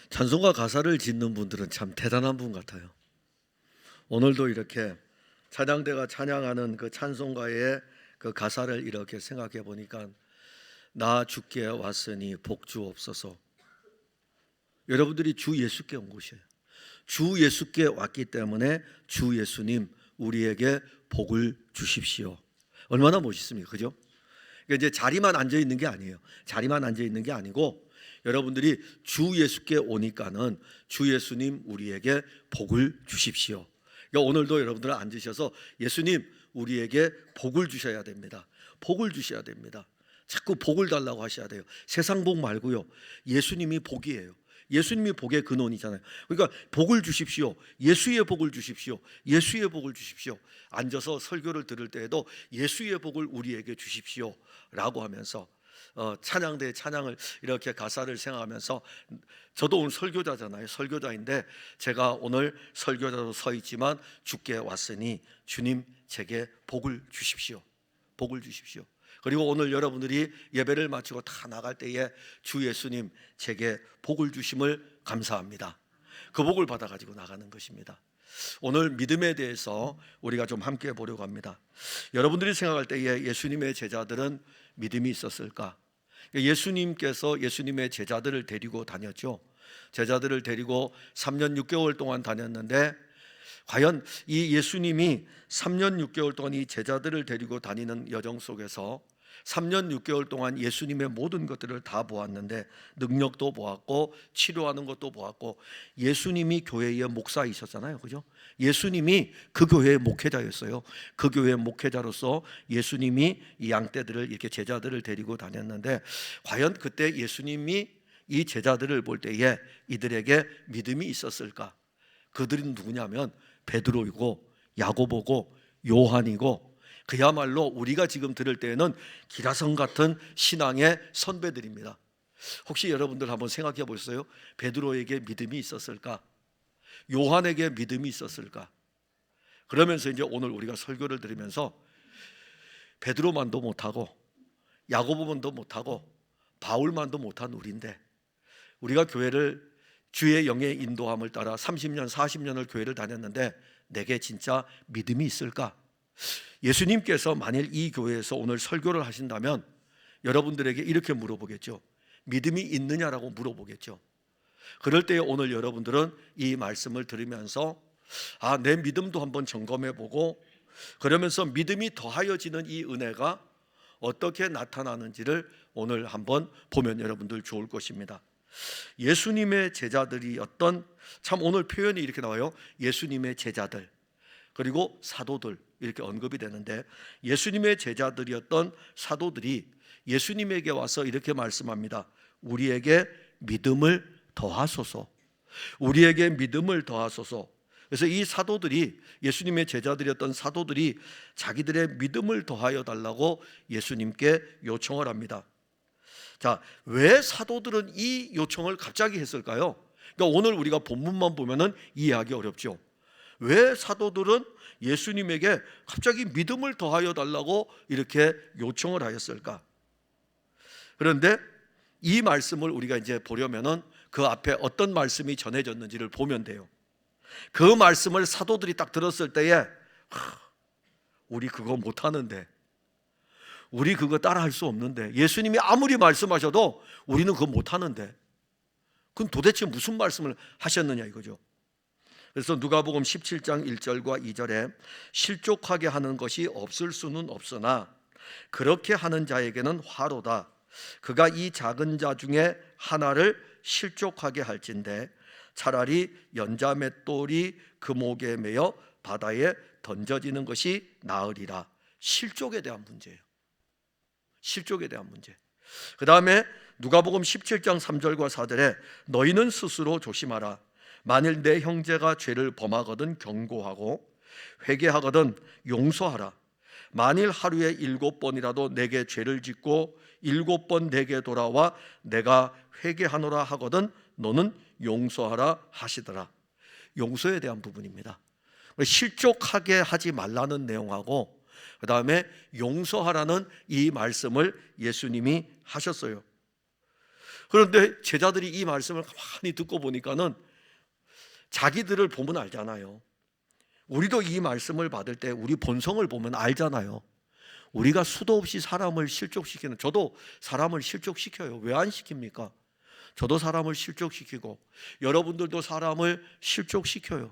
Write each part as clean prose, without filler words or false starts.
찬송가 가사를 짓는 분들은 참 대단한 분 같아요. 오늘도 이렇게 찬양대가 찬양하는 그 찬송가의 그 가사를 이렇게 생각해 보니까 나 주께 왔으니 복 주옵소서. 여러분들이 주 예수께 온 곳이에요. 주 예수께 왔기 때문에 주 예수님 우리에게 복을 주십시오. 얼마나 멋있습니까? 그죠? 그러니까 이제 자리만 앉아 있는 게 아니에요. 자리만 앉아 있는 게 아니고 여러분들이 주 예수께 오니까는 주 예수님 우리에게 복을 주십시오. 그러니까 오늘도 여러분들 앉으셔서 예수님 우리에게 복을 주셔야 됩니다. 복을 주셔야 됩니다. 자꾸 복을 달라고 하셔야 돼요. 세상 복 말고요. 예수님이 복이에요. 예수님이 복의 근원이잖아요. 그러니까 복을 주십시오. 예수의 복을 주십시오. 예수의 복을 주십시오. 앉아서 설교를 들을 때에도 예수의 복을 우리에게 주십시오 라고 하면서 찬양대의 찬양을 이렇게 가사를 생각하면서 저도 오늘 설교자잖아요. 설교자인데 제가 오늘 설교자로 서 있지만 주께 왔으니 주님 제게 복을 주십시오. 복을 주십시오. 그리고 오늘 여러분들이 예배를 마치고 다 나갈 때에 주 예수님 제게 복을 주심을 감사합니다. 그 복을 받아가지고 나가는 것입니다. 오늘 믿음에 대해서 우리가 좀 함께 보려고 합니다. 여러분들이 생각할 때에 예수님의 제자들은 믿음이 있었을까? 예수님께서 예수님의 제자들을 데리고 다녔죠. 제자들을 데리고 3년 6개월 동안 다녔는데 과연 이 예수님이 3년 6개월 동안 이 제자들을 데리고 다니는 여정 속에서 3년 6개월 동안 예수님의 모든 것들을 다 보았는데 능력도 보았고 치료하는 것도 보았고 예수님이 교회의 목사이셨잖아요. 그죠? 예수님이 그 교회의 목회자였어요. 그 교회의 목회자로서 예수님이 이 양떼들을 이렇게 제자들을 데리고 다녔는데 과연 그때 예수님이 이 제자들을 볼 때에 이들에게 믿음이 있었을까? 그들은 누구냐면 베드로이고 야고보고 요한이고 그야말로 우리가 지금 들을 때에는 기라성 같은 신앙의 선배들입니다. 혹시 여러분들 한번 생각해 보셨어요? 베드로에게 믿음이 있었을까? 요한에게 믿음이 있었을까? 그러면서 이제 오늘 우리가 설교를 들으면서 베드로만도 못하고 야고보만도 못하고 바울만도 못한 우리인데 우리가 교회를 주의 영의 인도함을 따라 30년 40년을 교회를 다녔는데 내게 진짜 믿음이 있을까? 예수님께서 만일 이 교회에서 오늘 설교를 하신다면 여러분들에게 이렇게 물어보겠죠. 믿음이 있느냐라고 물어보겠죠. 그럴 때 오늘 여러분들은 이 말씀을 들으면서 내 믿음도 한번 점검해 보고 그러면서 믿음이 더하여지는 이 은혜가 어떻게 나타나는지를 오늘 한번 보면 여러분들 좋을 것입니다. 예수님의 제자들이었던 참 오늘 표현이 이렇게 나와요. 예수님의 제자들 그리고 사도들 이렇게 언급이 되는데 예수님의 제자들이었던 사도들이 예수님에게 와서 이렇게 말씀합니다. 우리에게 믿음을 더하소서. 우리에게 믿음을 더하소서. 그래서 이 사도들이 예수님의 제자들이었던 사도들이 자기들의 믿음을 더하여 달라고 예수님께 요청을 합니다. 자, 왜 사도들은 이 요청을 갑자기 했을까요? 그러니까 오늘 우리가 본문만 보면은 이해하기 어렵죠. 왜 사도들은 예수님에게 갑자기 믿음을 더하여 달라고 이렇게 요청을 하였을까? 그런데 이 말씀을 우리가 이제 보려면은 그 앞에 어떤 말씀이 전해졌는지를 보면 돼요. 그 말씀을 사도들이 딱 들었을 때에 우리 그거 못하는데 우리 그거 따라 할 수 없는데 예수님이 아무리 말씀하셔도 우리는 그거 못하는데 그럼 도대체 무슨 말씀을 하셨느냐 이거죠. 그래서 누가복음 17장 1절과 2절에 실족하게 하는 것이 없을 수는 없으나 그렇게 하는 자에게는 화로다. 그가 이 작은 자 중에 하나를 실족하게 할진대 차라리 연자맷돌이 그 목에 매여 바다에 던져지는 것이 나으리라. 실족에 대한 문제예요. 실족에 대한 문제. 그 다음에 누가복음 17장 3절과 4절에 너희는 스스로 조심하라. 만일 내 형제가 죄를 범하거든 경고하고 회개하거든 용서하라. 만일 하루에 7번이라도 내게 죄를 짓고 7번 내게 돌아와 내가 회개하노라 하거든 너는 용서하라 하시더라. 용서에 대한 부분입니다. 실족하게 하지 말라는 내용하고 그 다음에 용서하라는 이 말씀을 예수님이 하셨어요. 그런데 제자들이 이 말씀을 가만히 듣고 보니까는 자기들을 보면 알잖아요. 우리도 이 말씀을 받을 때 우리 본성을 보면 알잖아요. 우리가 수도 없이 사람을 실족시키는, 저도 사람을 실족시켜요. 왜 안 시킵니까? 저도 사람을 실족시키고 여러분들도 사람을 실족시켜요.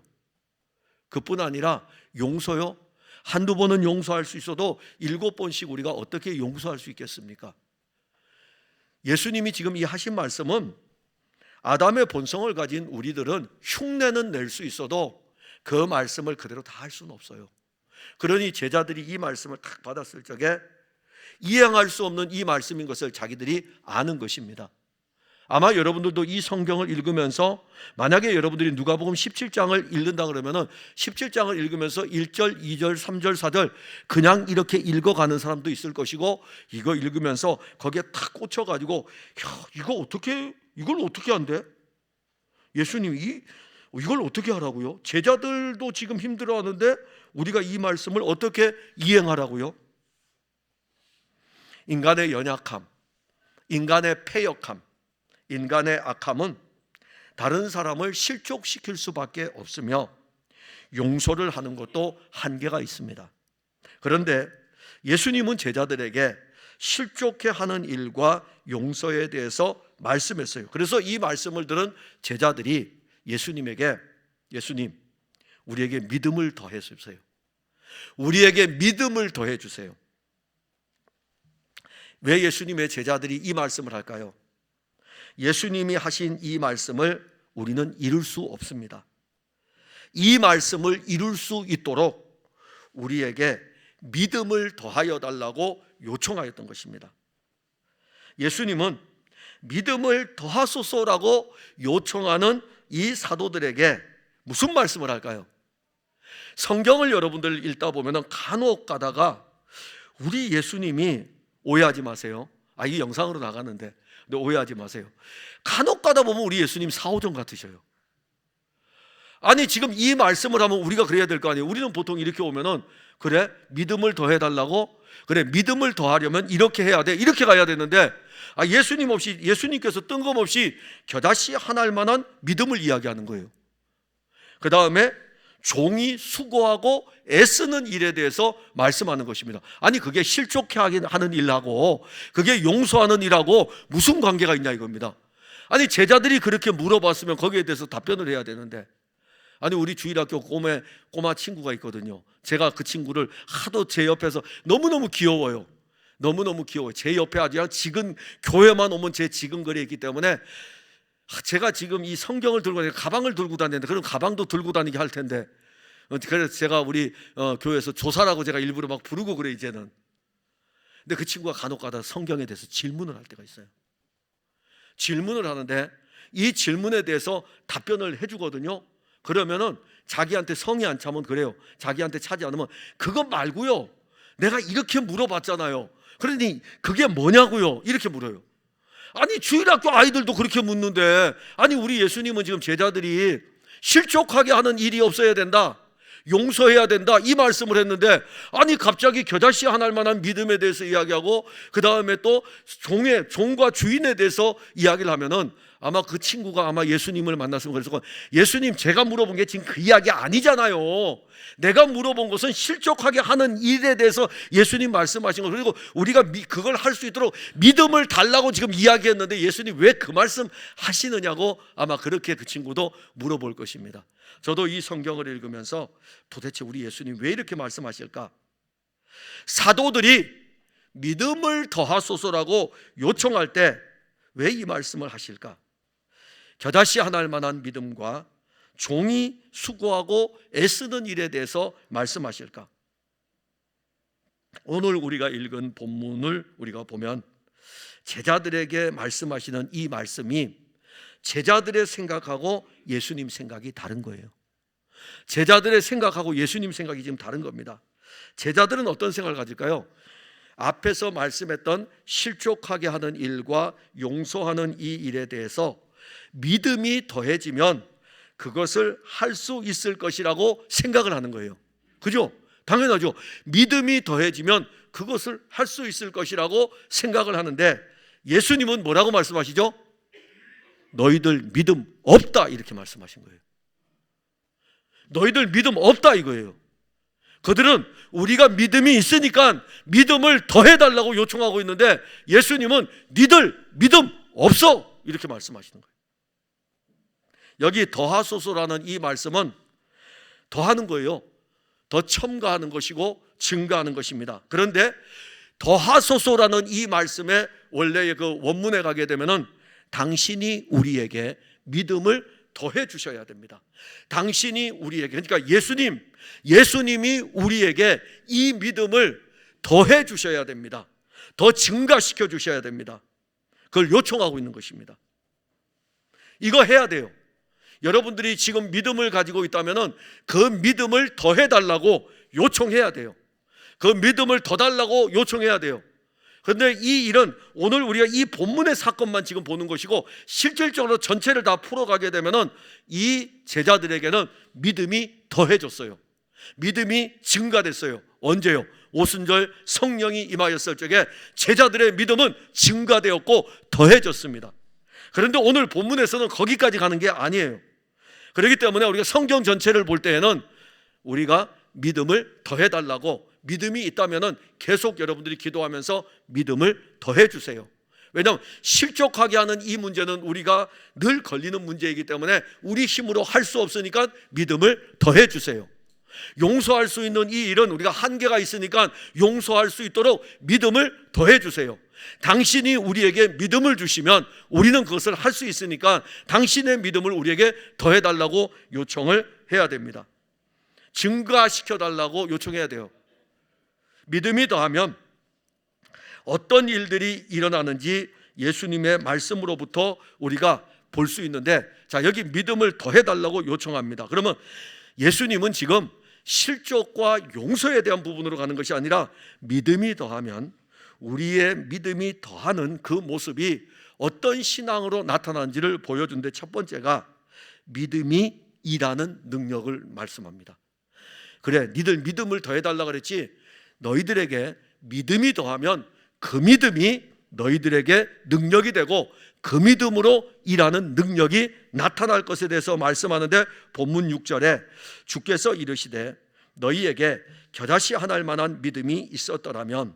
그뿐 아니라 용서요, 한두 번은 용서할 수 있어도 7번씩 우리가 어떻게 용서할 수 있겠습니까? 예수님이 지금 이 하신 말씀은 아담의 본성을 가진 우리들은 흉내는 낼 수 있어도 그 말씀을 그대로 다 할 수는 없어요. 그러니 제자들이 이 말씀을 딱 받았을 적에 이행할 수 없는 이 말씀인 것을 자기들이 아는 것입니다. 아마 여러분들도 이 성경을 읽으면서 만약에 여러분들이 누가복음 17장을 읽는다 그러면은 17장을 읽으면서 1절, 2절, 3절, 4절 그냥 이렇게 읽어가는 사람도 있을 것이고, 이거 읽으면서 거기에 탁 꽂혀가지고 이걸 어떻게 한대? 예수님이 이걸 어떻게 하라고요? 제자들도 지금 힘들어하는데 우리가 이 말씀을 어떻게 이행하라고요? 인간의 연약함, 인간의 패역함, 인간의 악함은 다른 사람을 실족시킬 수밖에 없으며 용서를 하는 것도 한계가 있습니다. 그런데 예수님은 제자들에게 실족해 하는 일과 용서에 대해서 말씀했어요. 그래서 이 말씀을 들은 제자들이 예수님에게, 예수님, 우리에게 믿음을 더해 주세요. 우리에게 믿음을 더해 주세요. 왜 예수님의 제자들이 이 말씀을 할까요? 예수님이 하신 이 말씀을 우리는 이룰 수 없습니다. 이 말씀을 이룰 수 있도록 우리에게 믿음을 더하여 달라고 요청하였던 것입니다. 예수님은 믿음을 더하소서라고 요청하는 이 사도들에게 무슨 말씀을 할까요? 성경을 여러분들 읽다 보면 간혹 가다가 우리 예수님이, 오해하지 마세요. 이 영상으로 나가는데 근데 오해하지 마세요. 간혹 가다 보면 우리 예수님 사오정 같으셔요. 아니 지금 이 말씀을 하면 우리가 그래야 될 거 아니에요. 우리는 보통 이렇게 오면은, 그래 믿음을 더해달라고, 그래 믿음을 더하려면 이렇게 해야 돼, 이렇게 가야 되는데 예수님 없이, 예수님께서 뜬금없이 겨다시 하나할 만한 믿음을 이야기하는 거예요. 그 다음에 종이 수고하고 애쓰는 일에 대해서 말씀하는 것입니다. 아니 그게 실족해 하는 일하고 그게 용서하는 일하고 무슨 관계가 있냐 이겁니다. 아니 제자들이 그렇게 물어봤으면 거기에 대해서 답변을 해야 되는데, 아니 우리 주일학교 꼬마 친구가 있거든요. 제가 그 친구를 하도 제 옆에서 너무너무 귀여워요. 너무너무 귀여워요. 제 옆에 아주 지금 교회만 오면 제 지근거리에 있기 때문에 제가 지금 이 성경을 들고 다니는, 가방을 들고 다니는데, 그럼 가방도 들고 다니게 할 텐데, 그래서 제가 우리 교회에서 조사라고 제가 일부러 막 부르고 그래 이제는. 근데 그 친구가 간혹 가다 성경에 대해서 질문을 할 때가 있어요. 질문을 하는데 이 질문에 대해서 답변을 해주거든요. 그러면은 자기한테 성이 안 차면 그래요. 자기한테 차지 않으면 그거 말고요, 내가 이렇게 물어봤잖아요. 그러니 그게 뭐냐고요? 이렇게 물어요. 아니 주일학교 아이들도 그렇게 묻는데, 아니 우리 예수님은 지금 제자들이 실족하게 하는 일이 없어야 된다, 용서해야 된다 이 말씀을 했는데, 아니 갑자기 겨자씨 하나할 만한 믿음에 대해서 이야기하고 그 다음에 또 종과 주인에 대해서 이야기를 하면은 아마 그 친구가 아마 예수님을 만났으면 그래서, 예수님 제가 물어본 게 지금 그 이야기 아니잖아요. 내가 물어본 것은 실족하게 하는 일에 대해서 예수님 말씀하신 거, 그리고 우리가 그걸 할 수 있도록 믿음을 달라고 지금 이야기했는데 예수님 왜 그 말씀 하시느냐고 아마 그렇게 그 친구도 물어볼 것입니다. 저도 이 성경을 읽으면서 도대체 우리 예수님 왜 이렇게 말씀하실까? 사도들이 믿음을 더하소서라고 요청할 때 왜 이 말씀을 하실까? 겨다시 하나할 만한 믿음과 종이 수고하고 애쓰는 일에 대해서 말씀하실까? 오늘 우리가 읽은 본문을 우리가 보면 제자들에게 말씀하시는 이 말씀이 제자들의 생각하고 예수님 생각이 다른 거예요. 제자들의 생각하고 예수님 생각이 지금 다른 겁니다. 제자들은 어떤 생각을 가질까요? 앞에서 말씀했던 실족하게 하는 일과 용서하는 이 일에 대해서 믿음이 더해지면 그것을 할 수 있을 것이라고 생각을 하는 거예요. 그죠? 당연하죠. 믿음이 더해지면 그것을 할 수 있을 것이라고 생각을 하는데, 예수님은 뭐라고 말씀하시죠? 너희들 믿음 없다 이렇게 말씀하신 거예요. 너희들 믿음 없다 이거예요. 그들은 우리가 믿음이 있으니까 믿음을 더해달라고 요청하고 있는데 예수님은 니들 믿음 없어 이렇게 말씀하시는 거예요. 여기 더하소서라는 이 말씀은 더하는 거예요. 더 첨가하는 것이고 증가하는 것입니다. 그런데 더하소서라는 이 말씀의 원래의 그 원문에 가게 되면은 당신이 우리에게 믿음을 더해 주셔야 됩니다. 당신이 우리에게, 그러니까 예수님이 우리에게 이 믿음을 더해 주셔야 됩니다. 더 증가시켜 주셔야 됩니다. 그걸 요청하고 있는 것입니다. 이거 해야 돼요. 여러분들이 지금 믿음을 가지고 있다면은 그 믿음을 더해 달라고 요청해야 돼요. 그 믿음을 더 달라고 요청해야 돼요. 그런데 이 일은 오늘 우리가 이 본문의 사건만 지금 보는 것이고 실질적으로 전체를 다 풀어가게 되면은 이 제자들에게는 믿음이 더해졌어요. 믿음이 증가됐어요. 언제요? 오순절 성령이 임하였을 적에 제자들의 믿음은 증가되었고 더해졌습니다. 그런데 오늘 본문에서는 거기까지 가는 게 아니에요. 그렇기 때문에 우리가 성경 전체를 볼 때에는 우리가 믿음을 더해달라고, 믿음이 있다면은 계속 여러분들이 기도하면서 믿음을 더해 주세요. 왜냐하면 실족하게 하는 이 문제는 우리가 늘 걸리는 문제이기 때문에 우리 힘으로 할 수 없으니까 믿음을 더해 주세요. 용서할 수 있는 이 일은 우리가 한계가 있으니까 용서할 수 있도록 믿음을 더해 주세요. 당신이 우리에게 믿음을 주시면 우리는 그것을 할 수 있으니까 당신의 믿음을 우리에게 더해 달라고 요청을 해야 됩니다. 증가시켜 달라고 요청해야 돼요. 믿음이 더하면 어떤 일들이 일어나는지 예수님의 말씀으로부터 우리가 볼 수 있는데, 자, 여기 믿음을 더해 달라고 요청합니다. 그러면 예수님은 지금 실족과 용서에 대한 부분으로 가는 것이 아니라 믿음이 더하면 우리의 믿음이 더하는 그 모습이 어떤 신앙으로 나타나는지를 보여준데, 첫 번째가 믿음이 일하는 능력을 말씀합니다. 그래, 니들 믿음을 더해달라고 그랬지, 너희들에게 믿음이 더하면 그 믿음이 너희들에게 능력이 되고 그 믿음으로 일하는 능력이 나타날 것에 대해서 말씀하는데, 본문 6절에 주께서 이르시되 너희에게 겨자씨 하나일 만한 믿음이 있었더라면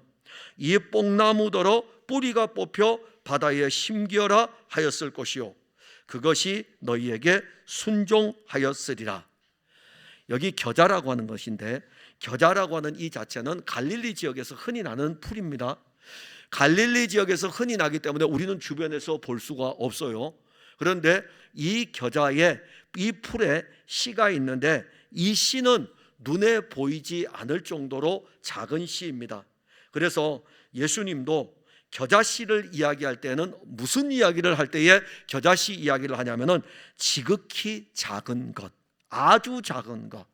이 뽕나무더러 뿌리가 뽑혀 바다에 심기어라 하였을 것이요 그것이 너희에게 순종하였으리라. 여기 겨자라고 하는 것인데, 겨자라고 하는 이 자체는 갈릴리 지역에서 흔히 나는 풀입니다. 갈릴리 지역에서 흔히 나기 때문에 우리는 주변에서 볼 수가 없어요. 그런데 이 겨자에, 이 풀에 씨가 있는데 이 씨는 눈에 보이지 않을 정도로 작은 씨입니다. 그래서 예수님도 겨자씨를 이야기할 때는 무슨 이야기를 할 때에 겨자씨 이야기를 하냐면은 지극히 작은 것, 아주 작은 것,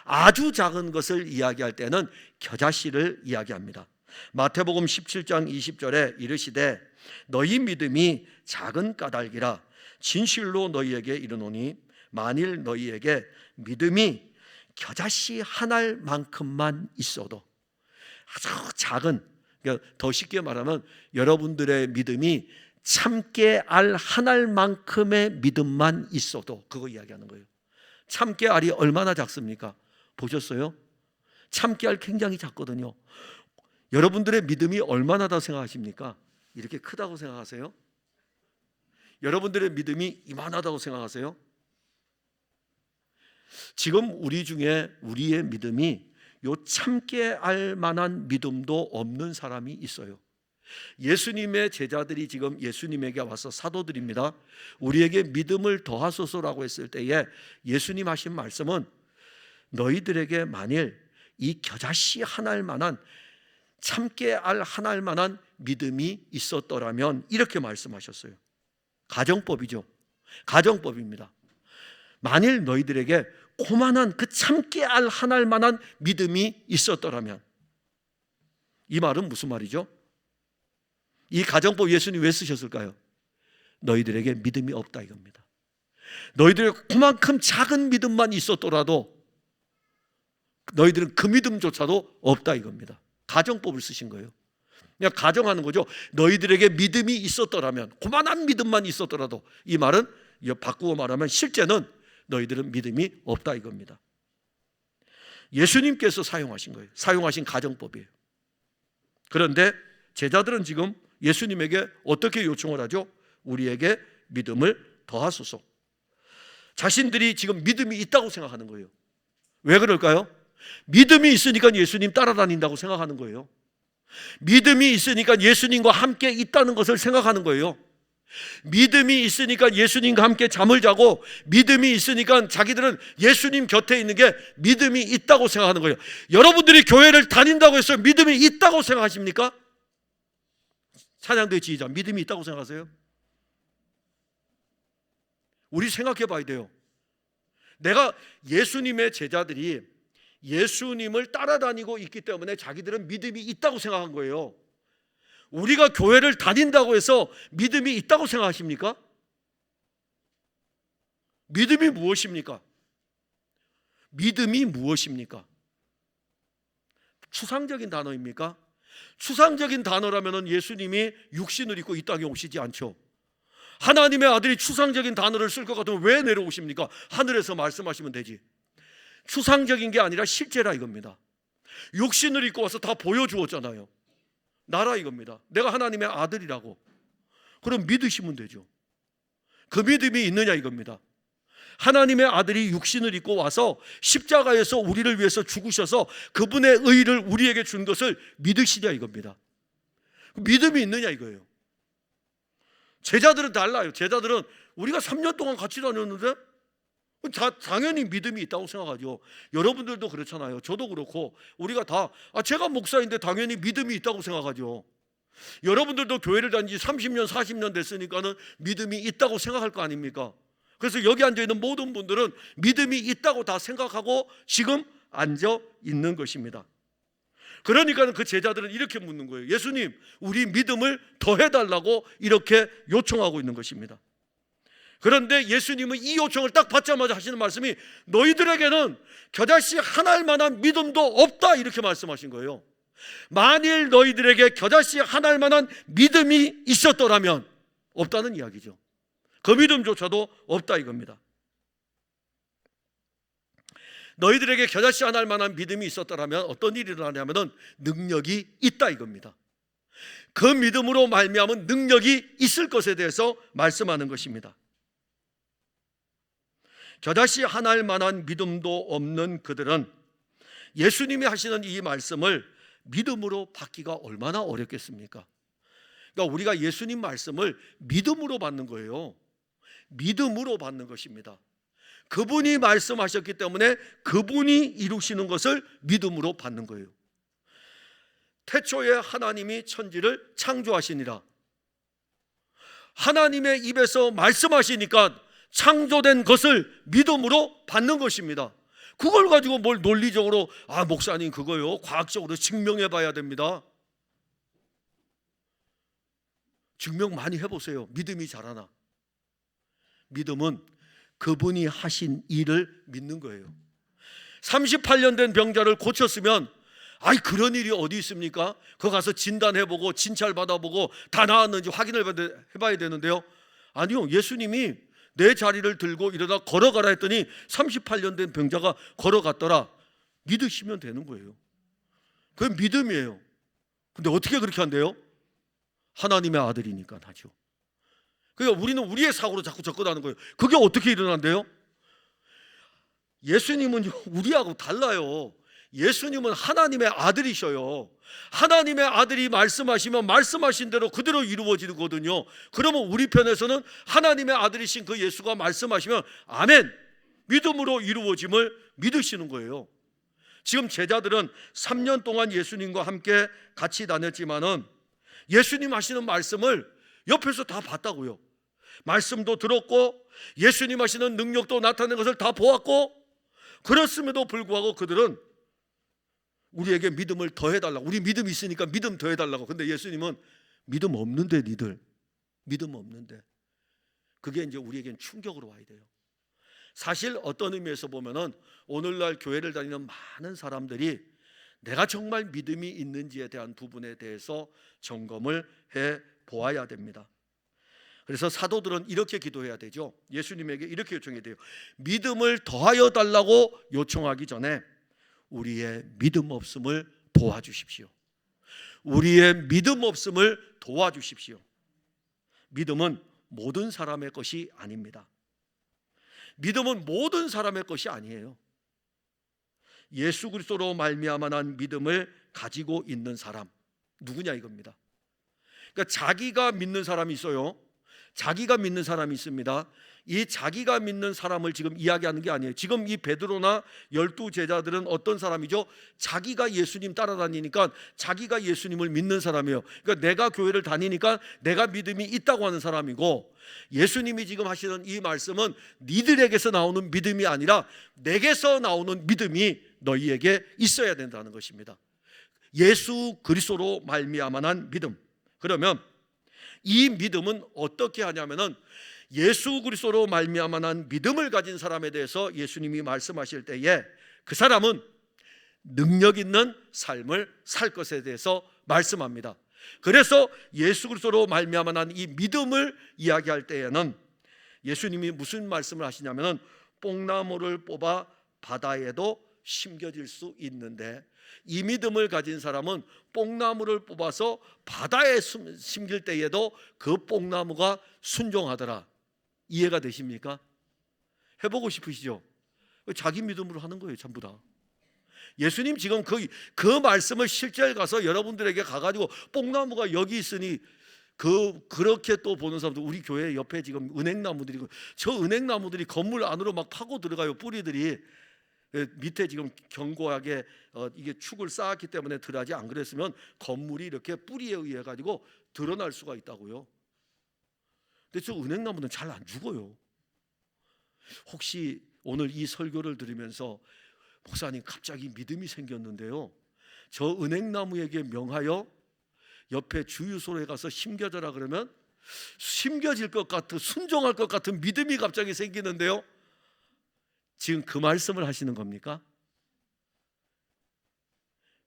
아주 작은 것을 이야기할 때는 겨자씨를 이야기합니다. 마태복음 17장 20절에 이르시되 너희 믿음이 작은 까닭이라 진실로 너희에게 이르노니 만일 너희에게 믿음이 겨자씨 하나만큼만 있어도, 아주 작은, 그러니까 더 쉽게 말하면 여러분들의 믿음이 참깨알 한 알만큼의 믿음만 있어도, 그거 이야기하는 거예요. 참깨알이 얼마나 작습니까? 보셨어요? 참깨알 굉장히 작거든요. 여러분들의 믿음이 얼마나 다 생각하십니까? 이렇게 크다고 생각하세요? 여러분들의 믿음이 이만하다고 생각하세요? 지금 우리 중에 우리의 믿음이 요 참깨알 만한 믿음도 없는 사람이 있어요. 예수님의 제자들이 지금 예수님에게 와서, 사도들입니다, 우리에게 믿음을 더하소서라고 했을 때에 예수님 하신 말씀은 너희들에게 만일 이 겨자씨 한 알만한, 참깨알 한 알만한 믿음이 있었더라면, 이렇게 말씀하셨어요. 가정법이죠. 가정법입니다. 만일 너희들에게 고만한 그 참깨알 한 알만한 믿음이 있었더라면, 이 말은 무슨 말이죠? 이 가정법 예수님 왜 쓰셨을까요? 너희들에게 믿음이 없다 이겁니다. 너희들에게 그만큼 작은 믿음만 있었더라도 너희들은 그 믿음조차도 없다 이겁니다. 가정법을 쓰신 거예요. 그냥 가정하는 거죠. 너희들에게 믿음이 있었더라면, 그만한 믿음만 있었더라도, 이 말은 바꾸어 말하면 실제는 너희들은 믿음이 없다 이겁니다. 예수님께서 사용하신 거예요. 사용하신 가정법이에요. 그런데 제자들은 지금 예수님에게 어떻게 요청을 하죠? 우리에게 믿음을 더하소서. 자신들이 지금 믿음이 있다고 생각하는 거예요. 왜 그럴까요? 믿음이 있으니까 예수님 따라다닌다고 생각하는 거예요. 믿음이 있으니까 예수님과 함께 있다는 것을 생각하는 거예요. 믿음이 있으니까 예수님과 함께 잠을 자고, 믿음이 있으니까 자기들은 예수님 곁에 있는 게 믿음이 있다고 생각하는 거예요. 여러분들이 교회를 다닌다고 해서 믿음이 있다고 생각하십니까? 찬양대 지휘자, 믿음이 있다고 생각하세요? 우리 생각해 봐야 돼요. 내가 예수님의 제자들이 예수님을 따라다니고 있기 때문에 자기들은 믿음이 있다고 생각한 거예요. 우리가 교회를 다닌다고 해서 믿음이 있다고 생각하십니까? 믿음이 무엇입니까? 믿음이 무엇입니까? 추상적인 단어입니까? 추상적인 단어라면 예수님이 육신을 입고 이 땅에 오시지 않죠. 하나님의 아들이 추상적인 단어를 쓸 것 같으면 왜 내려오십니까? 하늘에서 말씀하시면 되지. 추상적인 게 아니라 실제라 이겁니다. 육신을 입고 와서 다 보여주었잖아요. 나라 이겁니다. 내가 하나님의 아들이라고. 그럼 믿으시면 되죠. 그 믿음이 있느냐 이겁니다. 하나님의 아들이 육신을 입고 와서 십자가에서 우리를 위해서 죽으셔서 그분의 의를 우리에게 준 것을 믿으시냐 이겁니다. 믿음이 있느냐 이거예요. 제자들은 달라요. 제자들은 우리가 3년 동안 같이 다녔는데 당연히 믿음이 있다고 생각하죠. 여러분들도 그렇잖아요. 저도 그렇고 우리가 다 제가 목사인데 당연히 믿음이 있다고 생각하죠. 여러분들도 교회를 다닌 지 30년 40년 됐으니까는 믿음이 있다고 생각할 거 아닙니까? 그래서 여기 앉아있는 모든 분들은 믿음이 있다고 다 생각하고 지금 앉아 있는 것입니다. 그러니까 그 제자들은 이렇게 묻는 거예요. 예수님, 우리 믿음을 더해달라고 이렇게 요청하고 있는 것입니다. 그런데 예수님은 이 요청을 딱 받자마자 하시는 말씀이 너희들에게는 겨자씨 하나일 만한 믿음도 없다 이렇게 말씀하신 거예요. 만일 너희들에게 겨자씨 하나일 만한 믿음이 있었더라면, 없다는 이야기죠. 그 믿음조차도 없다 이겁니다. 너희들에게 겨자씨 하나일 만한 믿음이 있었더라면 어떤 일이 일어나냐면 능력이 있다 이겁니다. 그 믿음으로 말미암은 능력이 있을 것에 대해서 말씀하는 것입니다. 겨자씨 하나일 만한 믿음도 없는 그들은 예수님이 하시는 이 말씀을 믿음으로 받기가 얼마나 어렵겠습니까? 그러니까 우리가 예수님 말씀을 믿음으로 받는 거예요. 믿음으로 받는 것입니다. 그분이 말씀하셨기 때문에 그분이 이루시는 것을 믿음으로 받는 거예요. 태초에 하나님이 천지를 창조하시니라. 하나님의 입에서 말씀하시니까 창조된 것을 믿음으로 받는 것입니다. 그걸 가지고 뭘 논리적으로 목사님 그거요 과학적으로 증명해 봐야 됩니다. 증명 많이 해보세요. 믿음이 자라나. 믿음은 그분이 하신 일을 믿는 거예요. 38년 된 병자를 고쳤으면 그런 일이 어디 있습니까? 그거 가서 진단해보고 진찰 받아보고 다 나았는지 확인을 해봐야 되는데요. 아니요, 예수님이 내 자리를 들고 일어나 걸어가라 했더니 38년 된 병자가 걸어갔더라. 믿으시면 되는 거예요. 그게 믿음이에요. 근데 어떻게 그렇게 한대요? 하나님의 아들이니까 하죠. 그러니까 우리는 우리의 사고로 자꾸 접근하는 거예요. 그게 어떻게 일어난대요? 예수님은 우리하고 달라요. 예수님은 하나님의 아들이셔요. 하나님의 아들이 말씀하시면 말씀하신 대로 그대로 이루어지거든요. 그러면 우리 편에서는 하나님의 아들이신 그 예수가 말씀하시면 아멘, 믿음으로 이루어짐을 믿으시는 거예요. 지금 제자들은 3년 동안 예수님과 함께 같이 다녔지만은 예수님 하시는 말씀을 옆에서 다 봤다고요. 말씀도 들었고 예수님 하시는 능력도 나타내는 것을 다 보았고, 그렇음에도 불구하고 그들은 우리에게 믿음을 더해달라고, 우리 믿음 있으니까 믿음 더해달라고. 근데 예수님은 믿음 없는데 니들 믿음 없는데. 그게 이제 우리에겐 충격으로 와야 돼요. 사실 어떤 의미에서 보면은 오늘날 교회를 다니는 많은 사람들이 내가 정말 믿음이 있는지에 대한 부분에 대해서 점검을 해 보아야 됩니다. 그래서 사도들은 이렇게 기도해야 되죠. 예수님에게 이렇게 요청해야 돼요. 믿음을 더하여 달라고 요청하기 전에 우리의 믿음 없음을 도와주십시오. 우리의 믿음 없음을 도와주십시오. 믿음은 모든 사람의 것이 아닙니다. 믿음은 모든 사람의 것이 아니에요. 예수 그리스도로 말미암아 난 믿음을 가지고 있는 사람, 누구냐 이겁니다. 그러니까 자기가 믿는 사람이 있어요. 자기가 믿는 사람이 있습니다. 이 자기가 믿는 사람을 지금 이야기하는 게 아니에요. 지금 이 베드로나 12 제자들은 어떤 사람이죠? 자기가 예수님 따라다니니까 자기가 예수님을 믿는 사람이에요. 그러니까 내가 교회를 다니니까 내가 믿음이 있다고 하는 사람이고, 예수님이 지금 하시는 이 말씀은 니들에게서 나오는 믿음이 아니라 내게서 나오는 믿음이 너희에게 있어야 된다는 것입니다. 예수 그리스도로 말미암아 난 믿음. 그러면 이 믿음은 어떻게 하냐면은 예수 그리스도로 말미암아 난 믿음을 가진 사람에 대해서 예수님이 말씀하실 때에 그 사람은 능력 있는 삶을 살 것에 대해서 말씀합니다. 그래서 예수 그리스도로 말미암아 난 이 믿음을 이야기할 때에는 예수님이 무슨 말씀을 하시냐면은 뽕나무를 뽑아 바다에도 심겨질 수 있는데, 이 믿음을 가진 사람은 뽕나무를 뽑아서 바다에 심길 때에도 그 뽕나무가 순종하더라. 이해가 되십니까? 해보고 싶으시죠? 자기 믿음으로 하는 거예요, 전부 다. 예수님 지금 그 말씀을 실제에 가서 여러분들에게 가가지고 뽕나무가 여기 있으니 그렇게 또 보는 사람들, 우리 교회 옆에 지금 은행나무들이, 저 은행나무들이 건물 안으로 막 파고 들어가요. 뿌리들이 밑에 지금 견고하게 이게 축을 쌓았기 때문에 덜하지, 안 그랬으면 건물이 이렇게 뿌리에 의해 가지고 드러날 수가 있다고요. 근데 저 은행나무는 잘 안 죽어요. 혹시 오늘 이 설교를 들으면서 목사님 갑자기 믿음이 생겼는데요, 저 은행나무에게 명하여 옆에 주유소에 가서 심겨져라 그러면 심겨질 것 같은, 순종할 것 같은 믿음이 갑자기 생기는데요, 지금 그 말씀을 하시는 겁니까?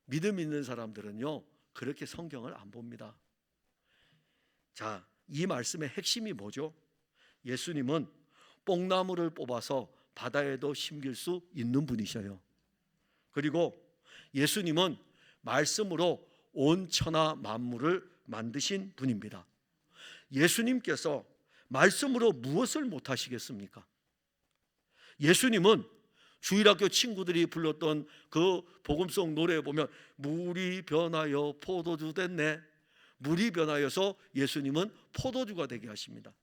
믿음 있는 사람들은요 그렇게 성경을 안 봅니다. 자, 이 말씀의 핵심이 뭐죠? 예수님은 뽕나무를 뽑아서 바다에도 심길 수 있는 분이셔요. 그리고 예수님은 말씀으로 온 천하 만물을 만드신 분입니다. 예수님께서 말씀으로 무엇을 못하시겠습니까? 예수님은 주일학교 친구들이 불렀던 그 복음송 노래에 보면 물이 변하여 포도주 됐네. 물이 변하여서 예수님은 포도주가 되게 하십니다.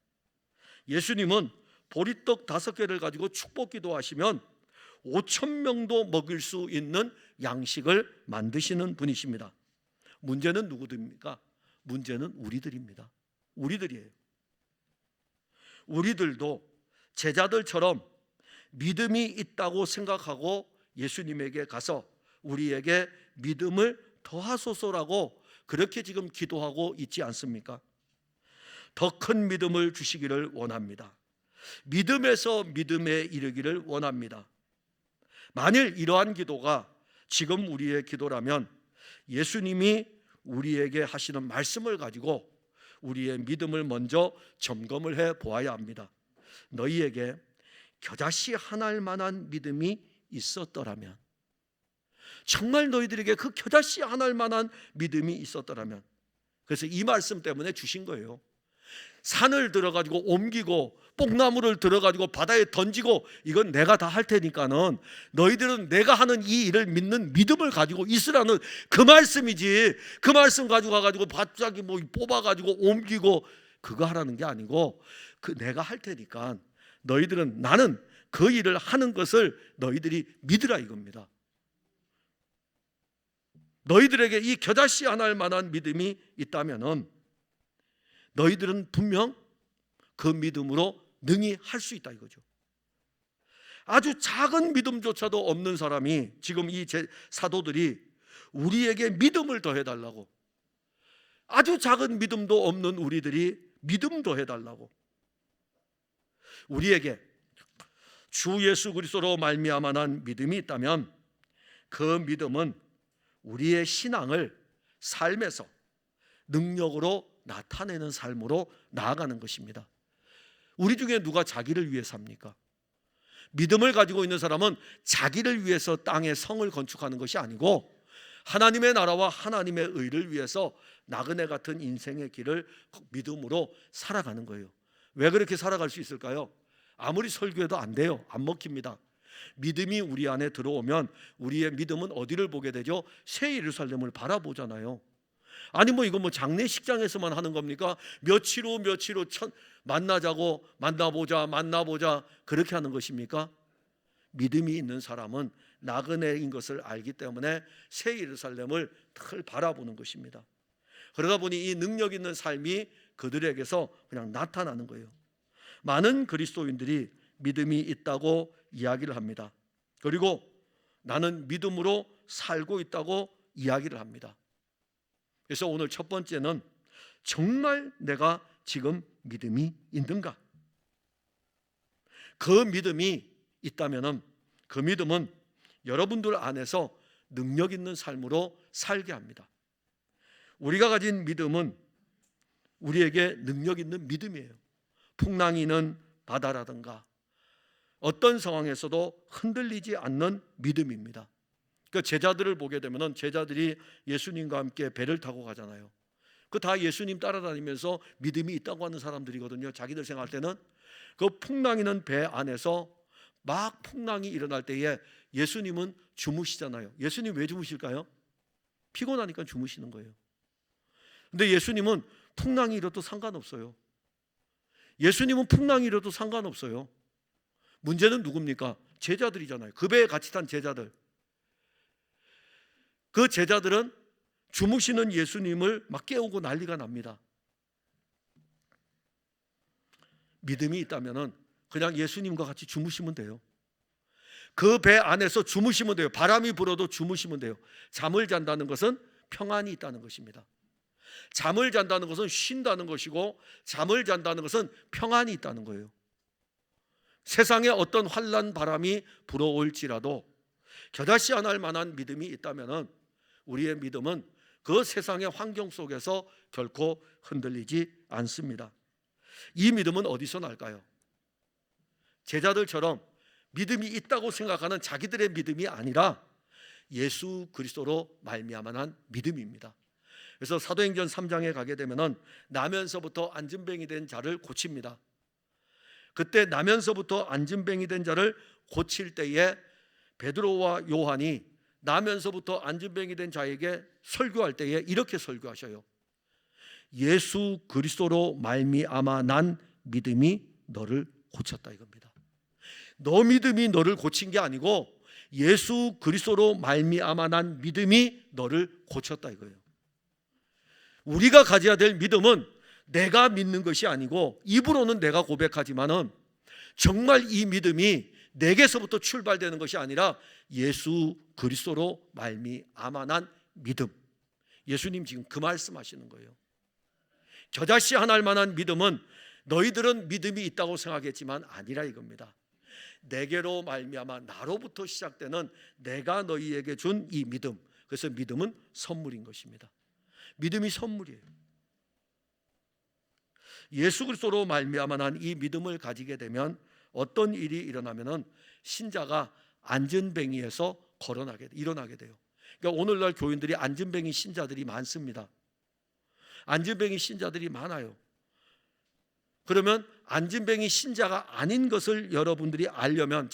예수님은 보리떡 5개를 가지고 축복기도 하시면 5,000명도 먹일 수 있는 양식을 만드시는 분이십니다. 문제는 누구들입니까? 문제는 우리들입니다. 우리들이에요. 우리들도 제자들처럼 믿음이 있다고 생각하고 예수님에게 가서 우리에게 믿음을 더하소서라고 그렇게 지금 기도하고 있지 않습니까? 더 큰 믿음을 주시기를 원합니다. 믿음에서 믿음에 이르기를 원합니다. 만일 이러한 기도가 지금 우리의 기도라면 예수님이 우리에게 하시는 말씀을 가지고 우리의 믿음을 먼저 점검을 해 보아야 합니다. 너희에게 겨자씨 하나일 만한 믿음이 있었더라면, 정말 너희들에게 그 겨자씨 하나일 만한 믿음이 있었더라면, 그래서 이 말씀 때문에 주신 거예요. 산을 들어가지고 옮기고 뽕나무를 들어가지고 바다에 던지고 이건 내가 다 할 테니까는 너희들은 내가 하는 이 일을 믿는 믿음을 가지고 있으라는 그 말씀이지, 그 말씀 가지고 가가지고 갑자기 뭐 뽑아가지고 옮기고 그거 하라는 게 아니고, 그 내가 할 테니까 너희들은, 나는 그 일을 하는 것을 너희들이 믿으라 이겁니다. 너희들에게 이 겨자씨 하나일 만한 믿음이 있다면은 너희들은 분명 그 믿음으로 능히 할 수 있다 이거죠. 아주 작은 믿음조차도 없는 사람이 지금 이 사도들이 우리에게 믿음을 더해달라고, 아주 작은 믿음도 없는 우리들이 믿음 더해달라고, 우리에게 주 예수 그리스도로 말미암아 난 믿음이 있다면 그 믿음은 우리의 신앙을 삶에서 능력으로 나타내는 삶으로 나아가는 것입니다. 우리 중에 누가 자기를 위해 삽니까? 믿음을 가지고 있는 사람은 자기를 위해서 땅에 성을 건축하는 것이 아니고 하나님의 나라와 하나님의 의를 위해서 나그네 같은 인생의 길을 믿음으로 살아가는 거예요. 왜 그렇게 살아갈 수 있을까요? 아무리 설교해도 안 돼요. 안 먹힙니다. 믿음이 우리 안에 들어오면 우리의 믿음은 어디를 보게 되죠? 새 예루살렘을 바라보잖아요. 아니 이거 장례식장에서만 하는 겁니까? 며칠 후 만나자고 만나보자 그렇게 하는 것입니까? 믿음이 있는 사람은 나그네인 것을 알기 때문에 새 예루살렘을 늘 바라보는 것입니다. 그러다 보니 이 능력 있는 삶이 그들에게서 그냥 나타나는 거예요. 많은 그리스도인들이 믿음이 있다고 이야기를 합니다. 그리고 나는 믿음으로 살고 있다고 이야기를 합니다. 그래서 오늘 첫 번째는 정말 내가 지금 믿음이 있는가? 그 믿음이 있다면 그 믿음은 여러분들 안에서 능력 있는 삶으로 살게 합니다. 우리가 가진 믿음은 우리에게 능력 있는 믿음이에요. 풍랑이는 바다라든가 어떤 상황에서도 흔들리지 않는 믿음입니다. 그 제자들을 보게 되면 제자들이 예수님과 함께 배를 타고 가잖아요. 그 다 예수님 따라다니면서 믿음이 있다고 하는 사람들이거든요. 자기들 생각할 때는 그 풍랑이는 배 안에서 막 풍랑이 일어날 때에 예수님은 주무시잖아요. 예수님 왜 주무실까요? 피곤하니까 주무시는 거예요. 근데 예수님은 풍랑이 일어도 상관없어요. 예수님은 풍랑이 일어도 상관없어요. 문제는 누굽니까? 제자들이잖아요. 그 배에 같이 탄 제자들. 그 제자들은 주무시는 예수님을 막 깨우고 난리가 납니다. 믿음이 있다면 그냥 예수님과 같이 주무시면 돼요. 그 배 안에서 주무시면 돼요. 바람이 불어도 주무시면 돼요. 잠을 잔다는 것은 평안이 있다는 것입니다. 잠을 잔다는 것은 쉰다는 것이고 잠을 잔다는 것은 평안이 있다는 거예요. 세상에 어떤 환난 바람이 불어올지라도 겨자씨 안 할 만한 믿음이 있다면 우리의 믿음은 그 세상의 환경 속에서 결코 흔들리지 않습니다. 이 믿음은 어디서 날까요? 제자들처럼 믿음이 있다고 생각하는 자기들의 믿음이 아니라 예수 그리스도로 말미암아 난 믿음입니다. 그래서 사도행전 3장에 가게 되면 나면서부터 안진뱅이 된 자를 고칩니다. 그때 나면서부터 안진뱅이 된 자를 고칠 때에 베드로와 요한이 나면서부터 안진뱅이 된 자에게 설교할 때에 이렇게 설교하셔요. 예수 그리스도로 말미암아 난 믿음이 너를 고쳤다 이겁니다. 너 믿음이 너를 고친 게 아니고 예수 그리스도로 말미암아 난 믿음이 너를 고쳤다 이거예요. 우리가 가져야 될 믿음은 내가 믿는 것이 아니고 입으로는 내가 고백하지만은 정말 이 믿음이 내게서부터 출발되는 것이 아니라 예수 그리스도로 말미암아 난 믿음. 예수님 지금 그 말씀하시는 거예요. 겨자씨 하나일 만한 믿음은 너희들은 믿음이 있다고 생각했지만 아니라 이겁니다. 내게로 말미암아 나로부터 시작되는 내가 너희에게 준 이 믿음. 그래서 믿음은 선물인 것입니다. 믿음이 선물이에요. 예수 그리스도로 말미암아 난 이 믿음을 가지게 되면 어떤 일이 일어나면은 신자가 안전뱅이에서 일어나게 돼요. 그러니까 오늘날 교인들이 안전뱅이 신자들이 많습니다. 안전뱅이 신자들이 많아요. 그러면 안진뱅이 신자가 아닌 것을 여러분들이 알려면